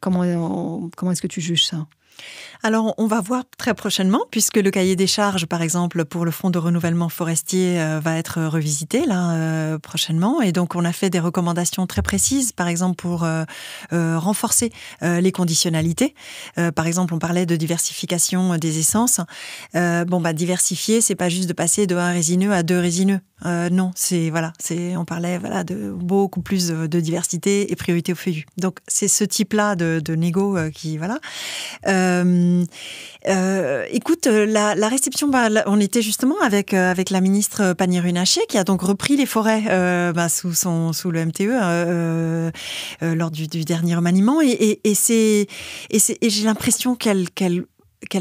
Comment est-ce que tu juges ça? Alors, on va voir très prochainement, puisque le cahier des charges, par exemple, pour le Fonds de renouvellement forestier va être revisité là prochainement. Et donc, on a fait des recommandations très précises, par exemple, pour renforcer les conditionnalités. Par exemple, on parlait de diversification des essences. Diversifier, c'est pas juste de passer de 1 résineux à 2 résineux. Non, on parlait de beaucoup plus de diversité et priorité au feuillu. Donc, c'est ce type-là de négo qui, écoute, la réception, on était justement avec la ministre Pannier-Runacher qui a donc repris les forêts sous le MTE lors du dernier remaniement et j'ai l'impression qu'elle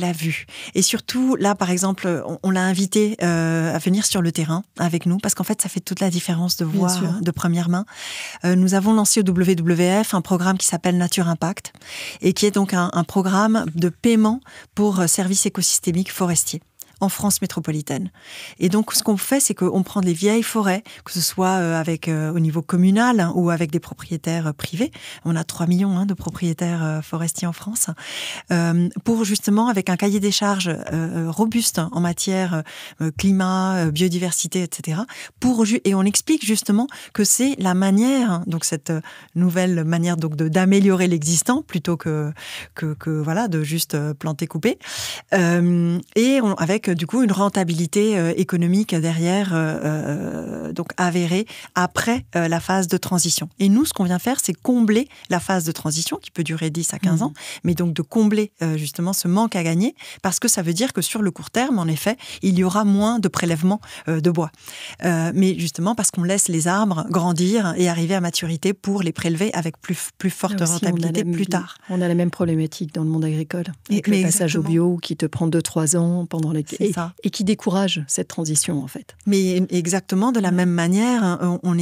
a vu. Et surtout, là, par exemple, on l'a invité à venir sur le terrain avec nous, parce qu'en fait, ça fait toute la différence de voir de première main. Nous avons lancé au WWF un programme qui s'appelle Nature Impact, et qui est donc un programme de paiement pour services écosystémiques forestiers en France métropolitaine. Et donc, ce qu'on fait, c'est qu'on prend des vieilles forêts, que ce soit au niveau communal ou avec des propriétaires privés. On a 3 millions de propriétaires forestiers en France, pour justement, avec un cahier des charges robuste en matière climat, biodiversité, etc. Et on explique justement que c'est la manière, donc cette nouvelle manière donc d'améliorer l'existant plutôt que de juste planter, couper. Et avec du coup une rentabilité économique derrière, donc avérée après la phase de transition. Et nous, ce qu'on vient faire, c'est combler la phase de transition qui peut durer 10 à 15 ans, mais donc de combler justement ce manque à gagner, parce que ça veut dire que sur le court terme, en effet, il y aura moins de prélèvements de bois. Mais justement parce qu'on laisse les arbres grandir et arriver à maturité pour les prélever avec plus forte rentabilité plus tard. On a la même problématique dans le monde agricole, avec le passage au bio qui te prend 2-3 ans pendant les... Et qui décourage cette transition, en fait. Mais exactement de la même manière, on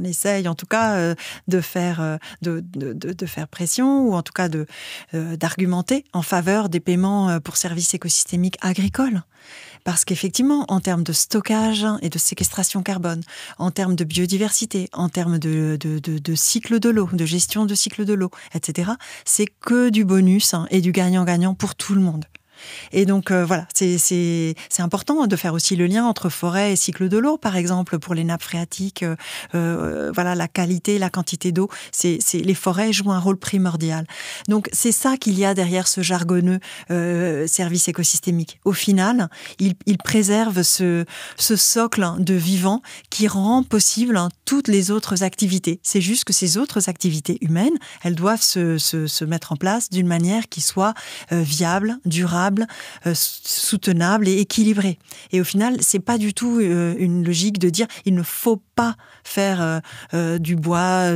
essaye en tout cas de faire pression, ou en tout cas d'argumenter en faveur des paiements pour services écosystémiques agricoles. Parce qu'effectivement, en termes de stockage et de séquestration carbone, en termes de biodiversité, en termes de cycle de l'eau, de gestion de cycle de l'eau, etc., c'est que du bonus et du gagnant-gagnant pour tout le monde. Et donc, voilà, c'est important de faire aussi le lien entre forêt et cycle de l'eau, par exemple, pour les nappes phréatiques. Voilà, la qualité, la quantité d'eau, les forêts jouent un rôle primordial. Donc, c'est ça qu'il y a derrière ce jargonneux service écosystémique. Au final, il préserve ce socle de vivant qui rend possible toutes les autres activités. C'est juste que ces autres activités humaines, elles doivent se mettre en place d'une manière qui soit viable, durable, soutenable et équilibrée. Et au final, c'est pas du tout une logique de dire il ne faut pas faire du bois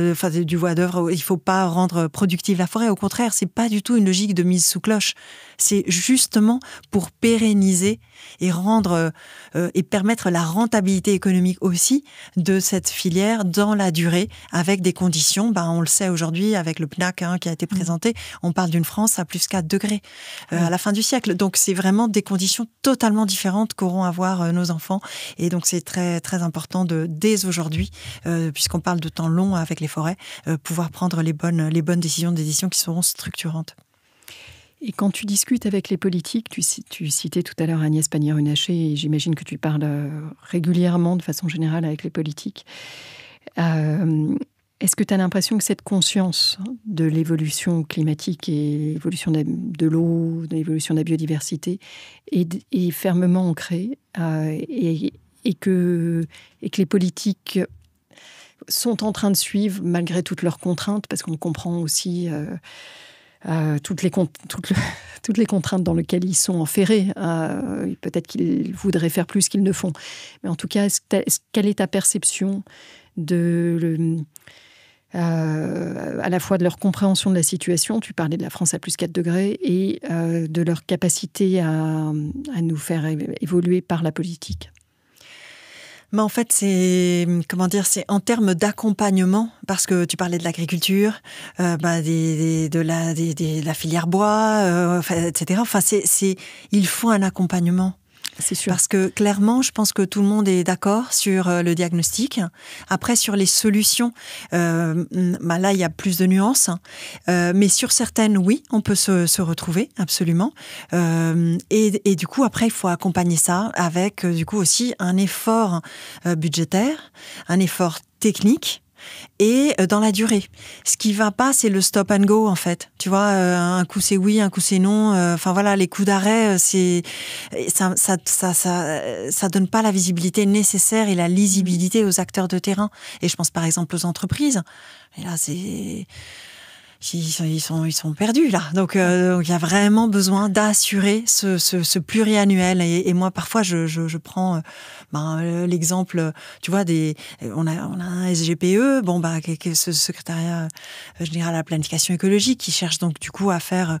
d'œuvre, il faut pas rendre productive la forêt. Au contraire, c'est pas du tout une logique de mise sous cloche. C'est justement pour pérenniser et rendre et permettre la rentabilité économique aussi de cette filière dans la durée, avec des conditions. On le sait aujourd'hui avec le PNAC qui a été présenté, on parle d'une France à plus 4 degrés à la fin du siècle. Donc c'est vraiment des conditions totalement différentes qu'auront à voir nos enfants. Et donc c'est très très important dès aujourd'hui, puisqu'on parle de temps long avec les forêts, pouvoir prendre les bonnes décisions, des décisions qui seront structurantes. Et quand tu discutes avec les politiques, tu citais tout à l'heure Agnès Pannier-Runacher, et j'imagine que tu parles régulièrement, de façon générale, avec les politiques. Est-ce que tu as l'impression que cette conscience de l'évolution climatique et l'évolution de l'eau, de l'évolution de la biodiversité est fermement ancrée et que les politiques sont en train de suivre malgré toutes leurs contraintes, parce qu'on comprend aussi toutes les contraintes dans lesquelles ils sont enferrés. Peut-être qu'ils voudraient faire plus qu'ils ne font. Mais en tout cas, quelle est ta perception à la fois de leur compréhension de la situation, tu parlais de la France à plus 4 degrés, et de leur capacité à nous faire évoluer par la politique? Mais en fait, c'est en termes d'accompagnement, parce que tu parlais de l'agriculture, de la filière bois, etc. Enfin, il faut un accompagnement. C'est sûr. Parce que clairement, je pense que tout le monde est d'accord sur le diagnostic. Après, sur les solutions, là, il y a plus de nuances. Mais sur certaines, oui, on peut se retrouver, absolument. Et du coup, après, il faut accompagner ça avec, du coup, aussi un effort budgétaire, un effort technique, et dans la durée. Ce qui va pas, c'est le stop and go, en fait. Tu vois, un coup c'est oui, un coup c'est non. Enfin voilà, les coups d'arrêt, ça donne pas la visibilité nécessaire et la lisibilité aux acteurs de terrain. Et je pense par exemple aux entreprises. Et là, ils sont perdus là. Donc il y a vraiment besoin d'assurer ce pluriannuel. Et moi parfois je prends l'exemple, tu vois, on a un SGPE, ce secrétariat général à la planification écologique, qui cherche donc du coup à faire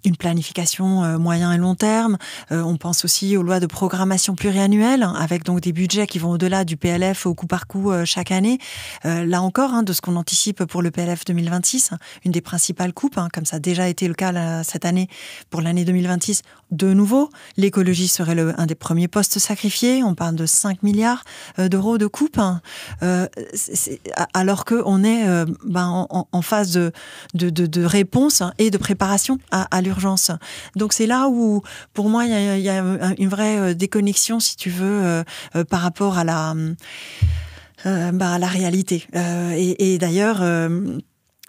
une planification moyen et long terme. On pense aussi aux lois de programmation pluriannuelle, avec donc des budgets qui vont au-delà du PLF au coup par coup chaque année. Là encore, de ce qu'on anticipe pour le PLF 2026, une des principales coupes, comme ça a déjà été le cas cette année pour l'année 2026. De nouveau, l'écologie serait un des premiers postes sacrifiés. On parle de 5 milliards d'euros de coupes, alors qu'on est en phase de réponse et de préparation à l'urgence. Donc c'est là où, pour moi, il y a une vraie déconnexion, si tu veux, par rapport à la réalité. Et d'ailleurs,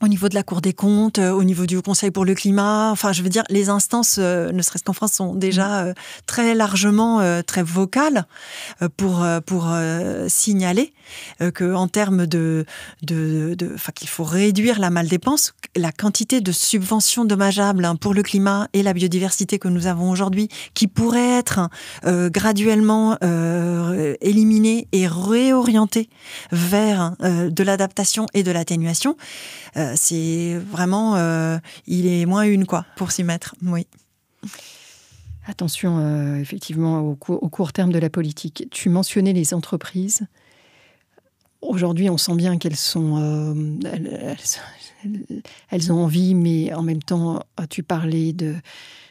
au niveau de la Cour des comptes, au niveau du Conseil pour le climat, enfin, je veux dire, les instances, ne serait-ce qu'en France, sont déjà très largement, très vocales pour signaler que, en termes qu'il faut réduire la maldépense, la quantité de subventions dommageables pour le climat et la biodiversité que nous avons aujourd'hui, qui pourraient être graduellement éliminées et réorientées vers de l'adaptation et de l'atténuation. C'est vraiment, il est moins une, pour s'y mettre, oui. Attention, effectivement, au court terme de la politique. Tu mentionnais les entreprises. Aujourd'hui, on sent bien qu'elles sont, elles ont envie, mais en même temps, tu parlais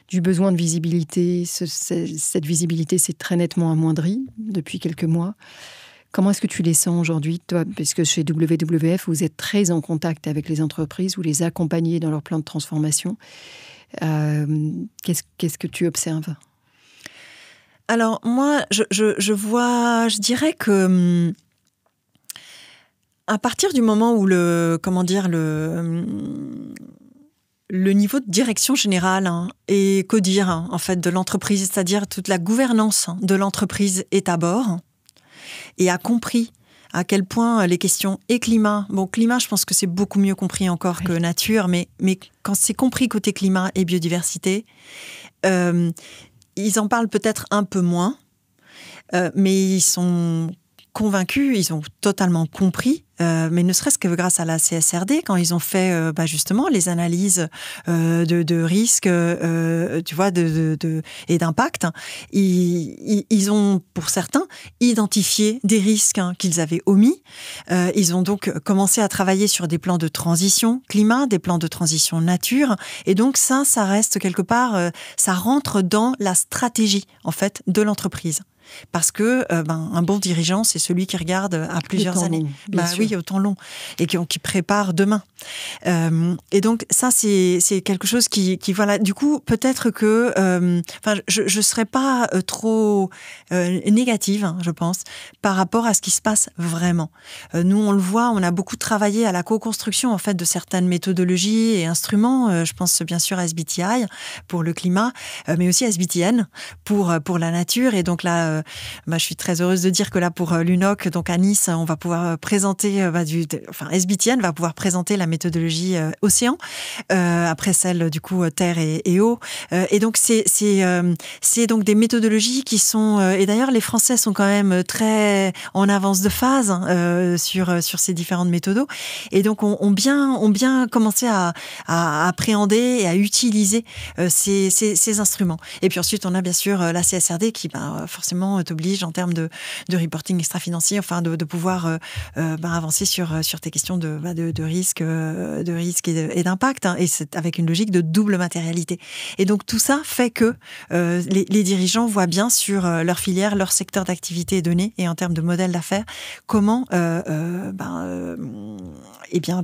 du besoin de visibilité. Cette visibilité s'est très nettement amoindrie depuis quelques mois. Comment est-ce que tu les sens aujourd'hui, toi? Parce que chez WWF, vous êtes très en contact avec les entreprises, vous les accompagnez dans leur plan de transformation. Qu'est-ce que tu observes ? Alors moi, je dirais que à partir du moment où le niveau de direction générale et CODIR en fait de l'entreprise, c'est-à-dire toute la gouvernance de l'entreprise est à bord et a compris à quel point les questions et climat, climat je pense que c'est beaucoup mieux compris encore que nature, mais quand c'est compris côté climat et biodiversité, ils en parlent peut-être un peu moins, mais ils sont convaincus, ils ont totalement compris, mais ne serait-ce que grâce à la CSRD, quand ils ont fait justement les analyses de risques, tu vois, et d'impact, ils ont, pour certains, identifié des risques qu'ils avaient omis. Ils ont donc commencé à travailler sur des plans de transition climat, des plans de transition nature, et donc ça reste quelque part, ça rentre dans la stratégie, en fait, de l'entreprise. Parce que un bon dirigeant, c'est celui qui regarde à plusieurs années. Oui, au temps long. Et qui prépare demain. Et donc, ça, c'est quelque chose qui voilà. Du coup, peut-être que... je ne serais pas trop négative, je pense, par rapport à ce qui se passe vraiment. Nous, on le voit, on a beaucoup travaillé à la co-construction, en fait, de certaines méthodologies et instruments. Je pense bien sûr à SBTI pour le climat, mais aussi à SBTN pour la nature. Et donc là, je suis très heureuse de dire que là, pour l'UNOC, donc à Nice, on va pouvoir présenter, SBTN va pouvoir présenter la méthodologie océan, après celle du coup terre et eau. Et donc, c'est donc des méthodologies qui sont... et d'ailleurs, les Français sont quand même très en avance de phase sur ces différentes méthodos. Et donc, ont bien commencé à appréhender et à utiliser ces instruments. Et puis ensuite, on a bien sûr la CSRD qui, forcément, t'oblige en termes de reporting extra-financier, enfin de pouvoir avancer sur tes questions de risque et d'impact, et c'est avec une logique de double matérialité. Et donc tout ça fait que les dirigeants voient bien sur leur filière, leur secteur d'activité et données, et en termes de modèle d'affaires, comment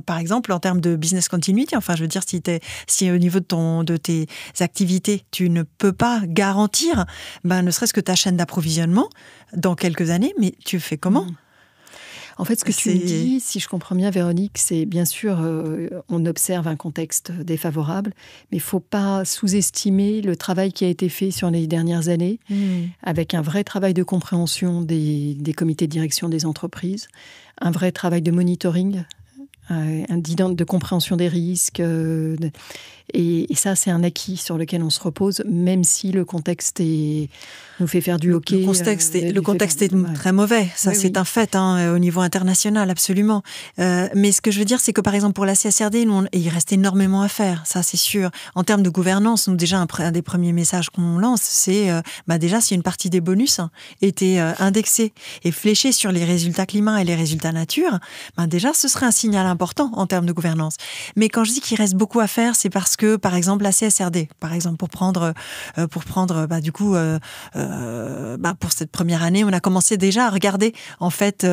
par exemple en termes de business continuity, enfin je veux dire si au niveau de tes activités tu ne peux pas garantir ne serait-ce que ta chaîne d'approvisionnement dans quelques années, mais tu fais comment ? En fait, ce que tu me dis, si je comprends bien, Véronique, c'est bien sûr, on observe un contexte défavorable, mais il ne faut pas sous-estimer le travail qui a été fait sur les dernières années, avec un vrai travail de compréhension des comités de direction des entreprises, un vrai travail de monitoring, de compréhension des risques. Et ça, c'est un acquis sur lequel on se repose, même si le contexte nous fait faire du hockey. Le contexte est très mauvais, ça c'est un fait, au niveau international, absolument. Mais ce que je veux dire, c'est que par exemple pour la CSRD, il reste énormément à faire, ça c'est sûr. En termes de gouvernance, nous déjà un des premiers messages qu'on lance, c'est déjà si une partie des bonus était indexée et fléchée sur les résultats climat et les résultats nature, déjà ce serait un signal important en termes de gouvernance. Mais quand je dis qu'il reste beaucoup à faire, c'est parce que, par exemple, la CSRD, par exemple, pour prendre pour cette première année, on a commencé déjà à regarder en fait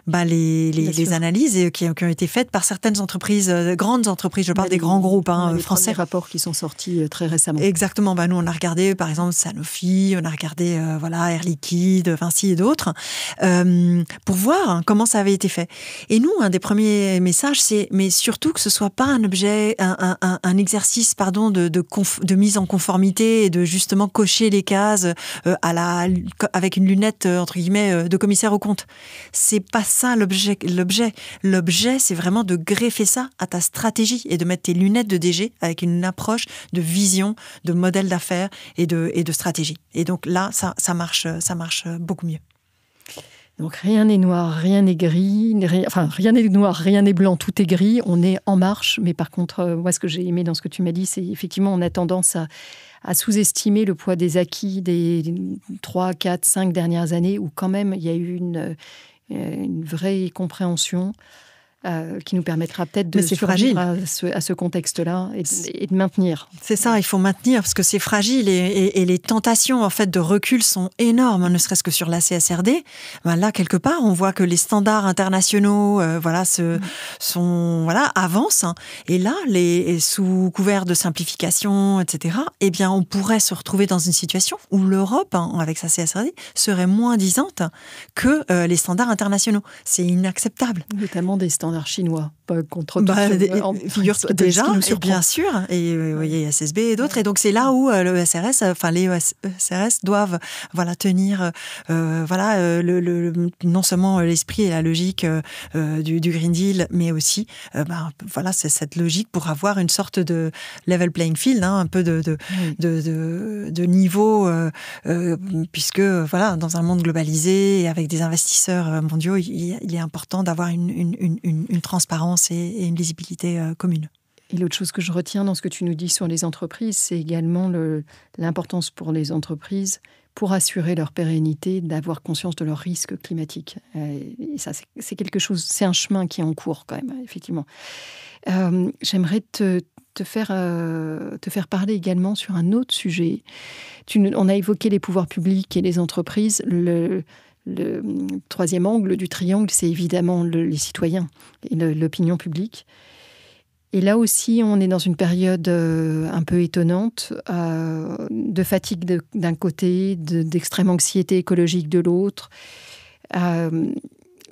les analyses qui ont été faites par certaines entreprises, grandes entreprises. Je parle des grands groupes français. Les rapports qui sont sortis très récemment. Exactement. Nous, on a regardé, par exemple, Sanofi, on a regardé Air Liquide, Vinci et d'autres, pour voir comment ça avait été fait. Et nous, un des premiers messages, c'est mais surtout que ce soit pas un objet, un exercice de mise en conformité et de justement cocher les cases avec une lunette entre guillemets de commissaire aux comptes. C'est pas ça l'objet. L'objet, c'est vraiment de greffer ça à ta stratégie et de mettre tes lunettes de DG avec une approche de vision, de modèle d'affaires et de stratégie. Et donc là, ça marche beaucoup mieux. Donc rien n'est noir, rien n'est gris, rien n'est noir, rien n'est blanc, tout est gris, on est en marche. Mais par contre, moi ce que j'ai aimé dans ce que tu m'as dit, c'est effectivement on a tendance à sous-estimer le poids des acquis des 3, 4, 5 dernières années, où quand même il y a eu une vraie compréhension qui nous permettra peut-être de survivre à ce contexte-là et de maintenir. C'est ça, il faut maintenir parce que c'est fragile et les tentations en fait de recul sont énormes, ne serait-ce que sur la CSRD. Ben là, quelque part, on voit que les standards internationaux avancent. Et là, sous couvert de simplification, etc., eh bien, on pourrait se retrouver dans une situation où l'Europe, avec sa CSRD, serait moins disante que les standards internationaux. C'est inacceptable. Notamment des standards chinois, pas contre figure déjà, bien sûr, et SSB et d'autres. Et donc, c'est là où les ESRS doivent tenir non seulement l'esprit et la logique du Green Deal, mais aussi c'est cette logique pour avoir une sorte de level playing field, un peu de niveau, puisque dans un monde globalisé et avec des investisseurs mondiaux, il est important d'avoir une transparence et une lisibilité commune. Et l'autre chose que je retiens dans ce que tu nous dis sur les entreprises, c'est également l'importance pour les entreprises, pour assurer leur pérennité, d'avoir conscience de leurs risques climatiques. Et ça, c'est quelque chose, c'est un chemin qui est en cours quand même, effectivement. J'aimerais te faire parler également sur un autre sujet. On a évoqué les pouvoirs publics et les entreprises. Le troisième angle du triangle, c'est évidemment les citoyens et l'opinion publique. Et là aussi, on est dans une période un peu étonnante, de fatigue d'un côté, d'extrême anxiété écologique de l'autre.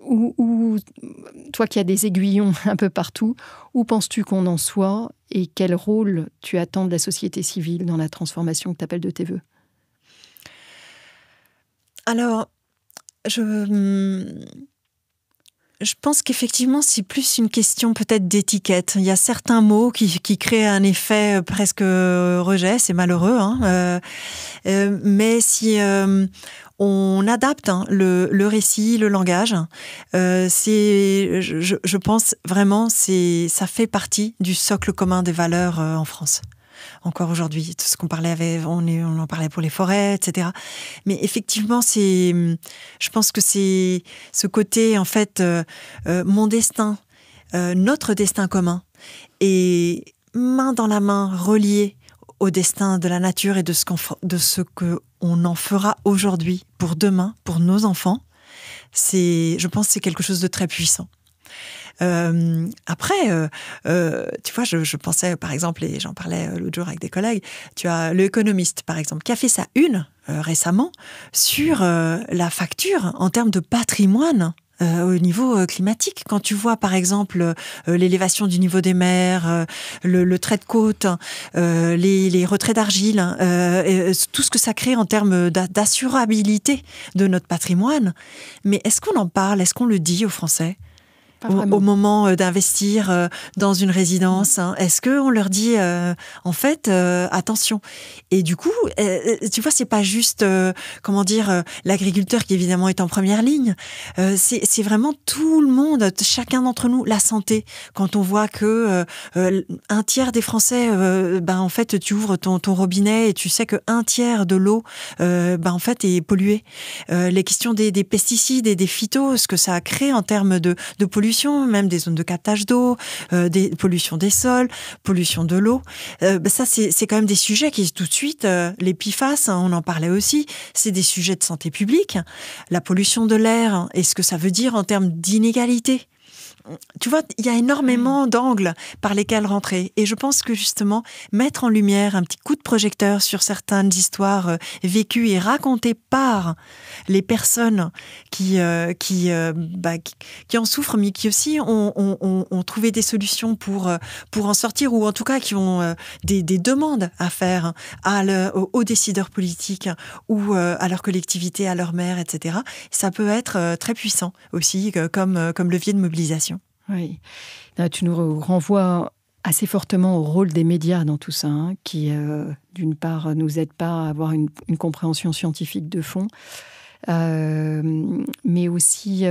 Où, toi qui as des aiguillons un peu partout, où penses-tu qu'on en soit et quel rôle tu attends de la société civile dans la transformation que tu appelles de tes voeux ? Alors, je pense qu'effectivement, c'est plus une question peut-être d'étiquette. Il y a certains mots qui créent un effet presque rejet, c'est malheureux. Mais si on adapte le récit, le langage, je pense vraiment, ça fait partie du socle commun des valeurs en France. Encore aujourd'hui, tout ce qu'on parlait, on en parlait pour les forêts, etc. Mais effectivement, je pense que c'est ce côté, en fait, mon destin, notre destin commun, est main dans la main, relié au destin de la nature et de ce qu'on en fera aujourd'hui pour demain, pour nos enfants. Je pense que c'est quelque chose de très puissant. Après, tu vois, je pensais par exemple, et j'en parlais l'autre jour avec des collègues, tu as l'Économiste par exemple, qui a fait sa une récemment sur la facture en termes de patrimoine au niveau climatique. Quand tu vois par exemple l'élévation du niveau des mers, le trait de côte, les retraits d'argile, tout ce que ça crée en termes d'assurabilité de notre patrimoine, mais est-ce qu'on en parle, est-ce qu'on le dit aux Français ? Au moment d'investir dans une résidence, est-ce qu'on leur dit en fait attention? Et du coup, tu vois, c'est pas juste l'agriculteur qui évidemment est en première ligne. C'est vraiment tout le monde, chacun d'entre nous, la santé. Quand on voit que un tiers des Français, en fait, tu ouvres ton robinet et tu sais que un tiers de l'eau, en fait, est polluée. Les questions des pesticides et des phytos, ce que ça a créé en termes de pollution, même des zones de captage d'eau, des pollutions des sols, pollution de l'eau. Ça, c'est quand même des sujets qui, tout de suite, les PFAS, on en parlait aussi, c'est des sujets de santé publique. La pollution de l'air, et ce que ça veut dire en termes d'inégalité. Tu vois, il y a énormément d'angles par lesquels rentrer. Et je pense que justement, mettre en lumière un petit coup de projecteur sur certaines histoires vécues et racontées par les personnes qui en souffrent, mais qui aussi ont trouvé des solutions pour en sortir, ou en tout cas qui ont des demandes à faire aux décideurs politiques ou à leur collectivité, à leur maire, etc. Ça peut être très puissant aussi comme levier de mobilisation. Oui, là, tu nous renvoies assez fortement au rôle des médias dans tout ça, qui, d'une part, nous aident pas à avoir une compréhension scientifique de fond, mais aussi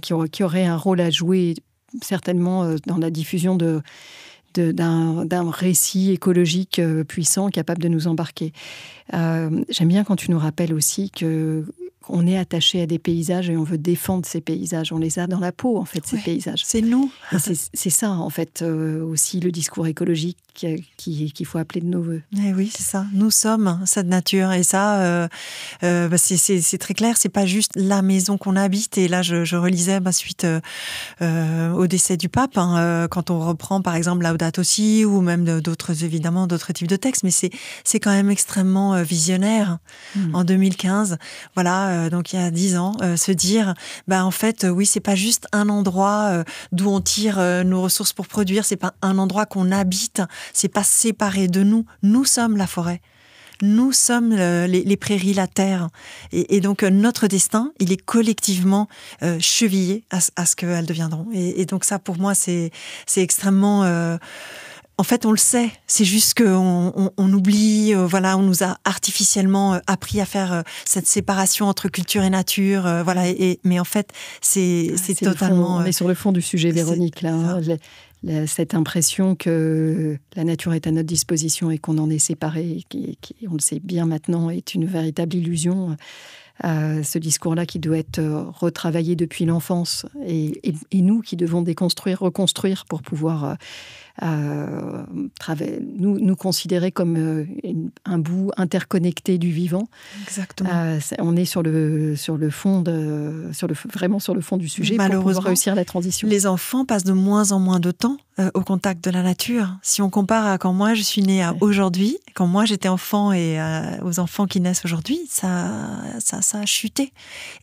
qui aurait un rôle à jouer certainement dans la diffusion d'un récit écologique puissant, capable de nous embarquer. J'aime bien quand tu nous rappelles aussi que on est attaché à des paysages et on veut défendre ces paysages. On les a dans la peau, en fait, ces paysages. C'est nous. Et c'est ça, en fait, aussi le discours écologique qu'il faut appeler de nos voeux. Eh oui, c'est ça. Nous sommes cette nature. Et ça, c'est très clair. C'est pas juste la maison qu'on habite. Et là, je relisais suite au décès du pape, quand on reprend, par exemple, Laudato Si, ou même d'autres types de textes. Mais c'est quand même extrêmement visionnaire. En 2015, voilà, donc il y a 10 ans, se dire, en fait, oui, c'est pas juste un endroit d'où on tire nos ressources pour produire, c'est pas un endroit qu'on habite, c'est pas séparé de nous. Nous sommes la forêt. Nous sommes les prairies, la terre. Et donc, notre destin, il est collectivement chevillé à ce qu'elles deviendront. Et donc ça, pour moi, c'est extrêmement... En fait, on le sait. C'est juste qu'on oublie. Voilà, on nous a artificiellement appris à faire cette séparation entre culture et nature. Voilà. Mais en fait, c'est totalement. On est sur le fond du sujet, Véronique. Là, cette impression que la nature est à notre disposition et qu'on en est séparé, qui, on le sait bien maintenant, est une véritable illusion. Ce discours-là qui doit être retravaillé depuis l'enfance et nous qui devons déconstruire, reconstruire pour pouvoir nous considérer comme un bout interconnecté du vivant. Exactement. On est vraiment sur le fond du sujet pour pouvoir réussir la transition. Les enfants passent de moins en moins de temps au contact de la nature. Si on compare à quand moi je suis née à aujourd'hui, quand moi j'étais enfant et aux enfants qui naissent aujourd'hui, ça a chuté.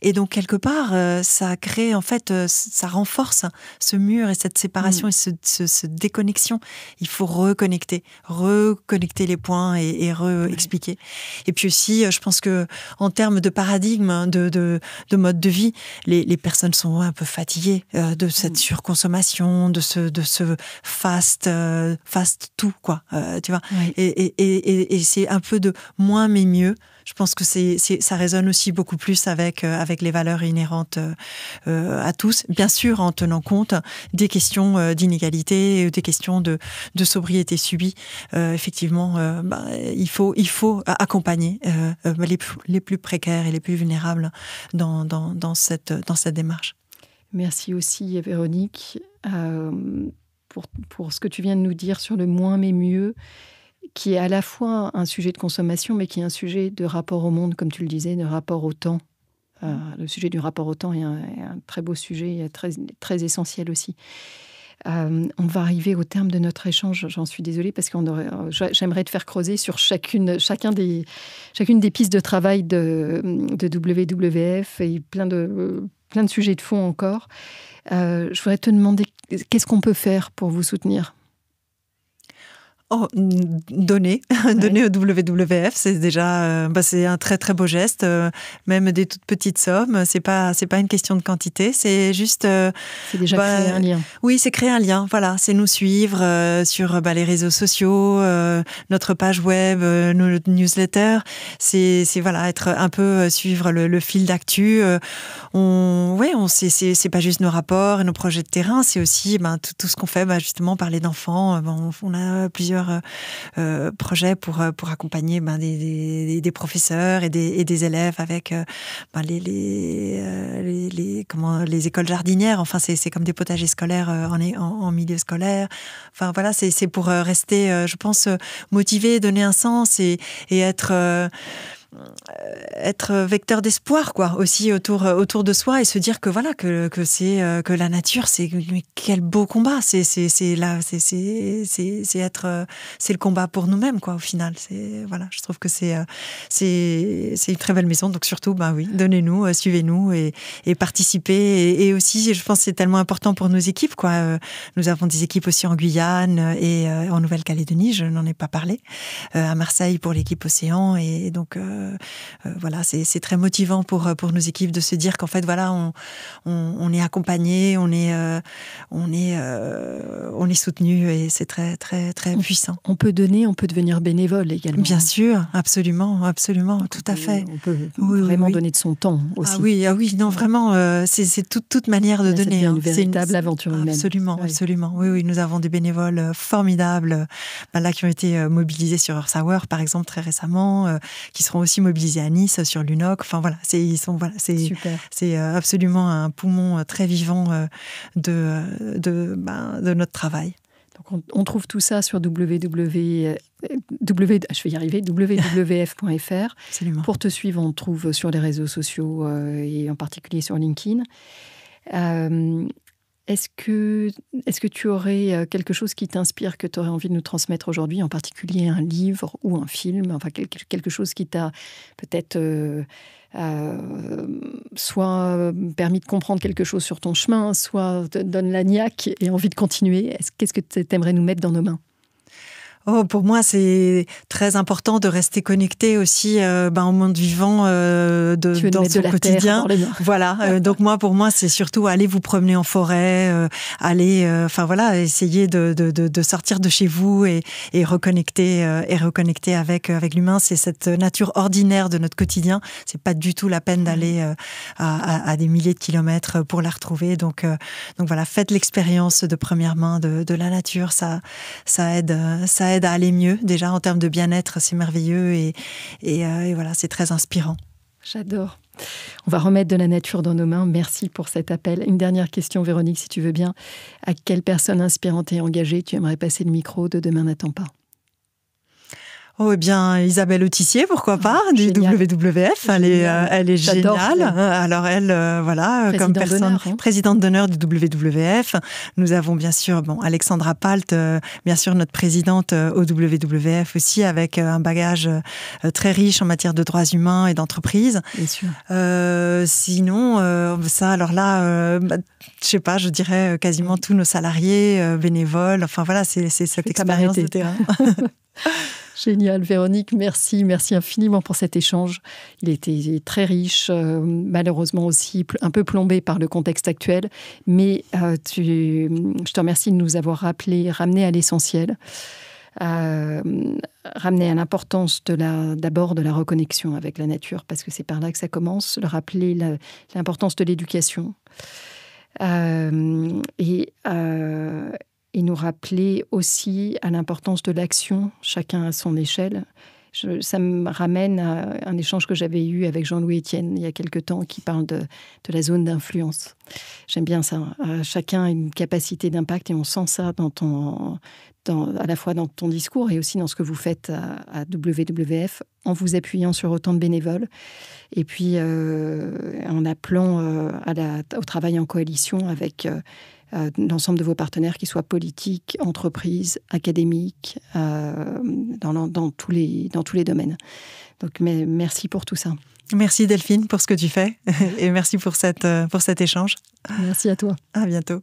Et donc quelque part, ça crée en fait, ça renforce ce mur et cette séparation et ce déconnexion. Il faut reconnecter les points et expliquer. Et puis aussi, je pense que en termes de paradigme, de mode de vie, les personnes sont un peu fatiguées de cette surconsommation, de ce fast tout, quoi. Tu vois. Oui. Et c'est un peu de moins mais mieux. Je pense que ça résonne aussi beaucoup plus avec les valeurs inhérentes à tous, bien sûr en tenant compte des questions d'inégalité, des questions de sobriété subie. Effectivement, il faut accompagner les plus précaires et les plus vulnérables dans cette démarche. Merci aussi, Véronique, pour ce que tu viens de nous dire sur le moins mais mieux, qui est à la fois un sujet de consommation, mais qui est un sujet de rapport au monde, comme tu le disais, de rapport au temps. Le sujet du rapport au temps est un très beau sujet, très, très essentiel aussi. On va arriver au terme de notre échange, j'en suis désolée, parce que j'aimerais te faire creuser sur chacune des pistes de travail de WWF et plein de sujets de fond encore. Je voudrais te demander, qu'est-ce qu'on peut faire pour vous soutenir ? Donner au WWF, c'est déjà c'est un très très beau geste, même des toutes petites sommes, c'est pas une question de quantité, c'est juste c'est déjà créer un lien. Oui, c'est créer un lien, voilà, c'est nous suivre sur les réseaux sociaux, notre page web, nos newsletters, c'est voilà, être un peu suivre le fil d'actu. C'est pas juste nos rapports et nos projets de terrain, c'est aussi tout ce qu'on fait, justement parler d'enfants. On a plusieurs projets pour accompagner des professeurs et des élèves avec les écoles jardinières. Enfin, c'est comme des potagers scolaires en milieu scolaire. Enfin voilà, c'est pour rester, je pense, motivé, donner un sens et être vecteur d'espoir, quoi, aussi autour de soi, et se dire que voilà, que c'est que la nature, c'est quel beau combat, c'est le combat pour nous-mêmes, quoi, au final. Voilà, je trouve que c'est une très belle maison, donc surtout oui, donnez-nous, suivez-nous et participez, et aussi je pense que c'est tellement important pour nos équipes, quoi. Nous avons des équipes aussi en Guyane et en Nouvelle-Calédonie, je n'en ai pas parlé, à Marseille pour l'équipe Océan, et donc voilà, c'est très motivant pour nos équipes de se dire qu'en fait voilà, on est accompagné, on est soutenu, et c'est très très très puissant. On peut donner, on peut devenir bénévole également. Bien sûr, absolument, tout à fait. On peut vraiment donner de son temps aussi. Ah oui, non, vraiment, c'est toute manière de donner. C'est une véritable aventure humaine. Absolument. Oui, nous avons des bénévoles formidables là qui ont été mobilisés sur Earth Hour, par exemple, très récemment, qui seront aussi aussi mobilisés à Nice sur l'UNOC. Enfin voilà, c'est absolument un poumon très vivant de notre travail. Donc on trouve tout ça sur www.fr. Absolument. Pour te suivre, on te trouve sur les réseaux sociaux et en particulier sur LinkedIn. Est-ce que tu aurais quelque chose qui t'inspire, que tu aurais envie de nous transmettre aujourd'hui, en particulier un livre ou un film, enfin quelque chose qui t'a peut-être soit permis de comprendre quelque chose sur ton chemin, soit te donne la niaque et envie de continuer. Qu'est-ce que tu aimerais nous mettre dans nos mains ? Pour moi, c'est très important de rester connecté aussi au monde vivant dans son quotidien. Voilà. Donc pour moi, c'est surtout aller vous promener en forêt, essayer de sortir de chez vous et reconnecter avec l'humain. C'est cette nature ordinaire de notre quotidien. C'est pas du tout la peine d'aller à des milliers de kilomètres pour la retrouver. Donc voilà, faites l'expérience de première main de la nature. Ça aide à aller mieux. Déjà, en termes de bien-être, c'est merveilleux et voilà, c'est très inspirant. J'adore. On va remettre de la nature dans nos mains. Merci pour cet appel. Une dernière question, Véronique, si tu veux bien. À quelle personne inspirante et engagée tu aimerais passer le micro de Demain n'attend pas ? Oh, eh bien, Isabelle Autissier, pourquoi pas, du WWF. Elle est géniale. Alors, elle, comme personne, présidente d'honneur du WWF. Nous avons bien sûr, Alexandra Palt, bien sûr, notre présidente au WWF aussi, avec un bagage très riche en matière de droits humains et d'entreprise. Bien sûr. Sinon, je sais pas, je dirais quasiment tous nos salariés, bénévoles. Enfin, voilà, c'est cette expérience de terrain. Génial, Véronique, merci infiniment pour cet échange. Il était très riche, malheureusement aussi un peu plombé par le contexte actuel, mais je te remercie de nous avoir ramené à l'essentiel, ramener à l'importance d'abord de la reconnexion avec la nature, parce que c'est par là que ça commence, rappeler l'importance de l'éducation et nous rappeler aussi à l'importance de l'action, chacun à son échelle. Ça me ramène à un échange que j'avais eu avec Jean-Louis Etienne il y a quelque temps, qui parle de la zone d'influence. J'aime bien ça. Chacun a une capacité d'impact et on sent ça à la fois dans ton discours et aussi dans ce que vous faites à WWF, en vous appuyant sur autant de bénévoles et puis en appelant au travail en coalition avec l'ensemble de vos partenaires, qu'ils soient politiques, entreprises, académiques, dans tous les domaines. Donc, merci pour tout ça. Merci Delphine pour ce que tu fais et merci pour cet échange. Merci à toi. À bientôt.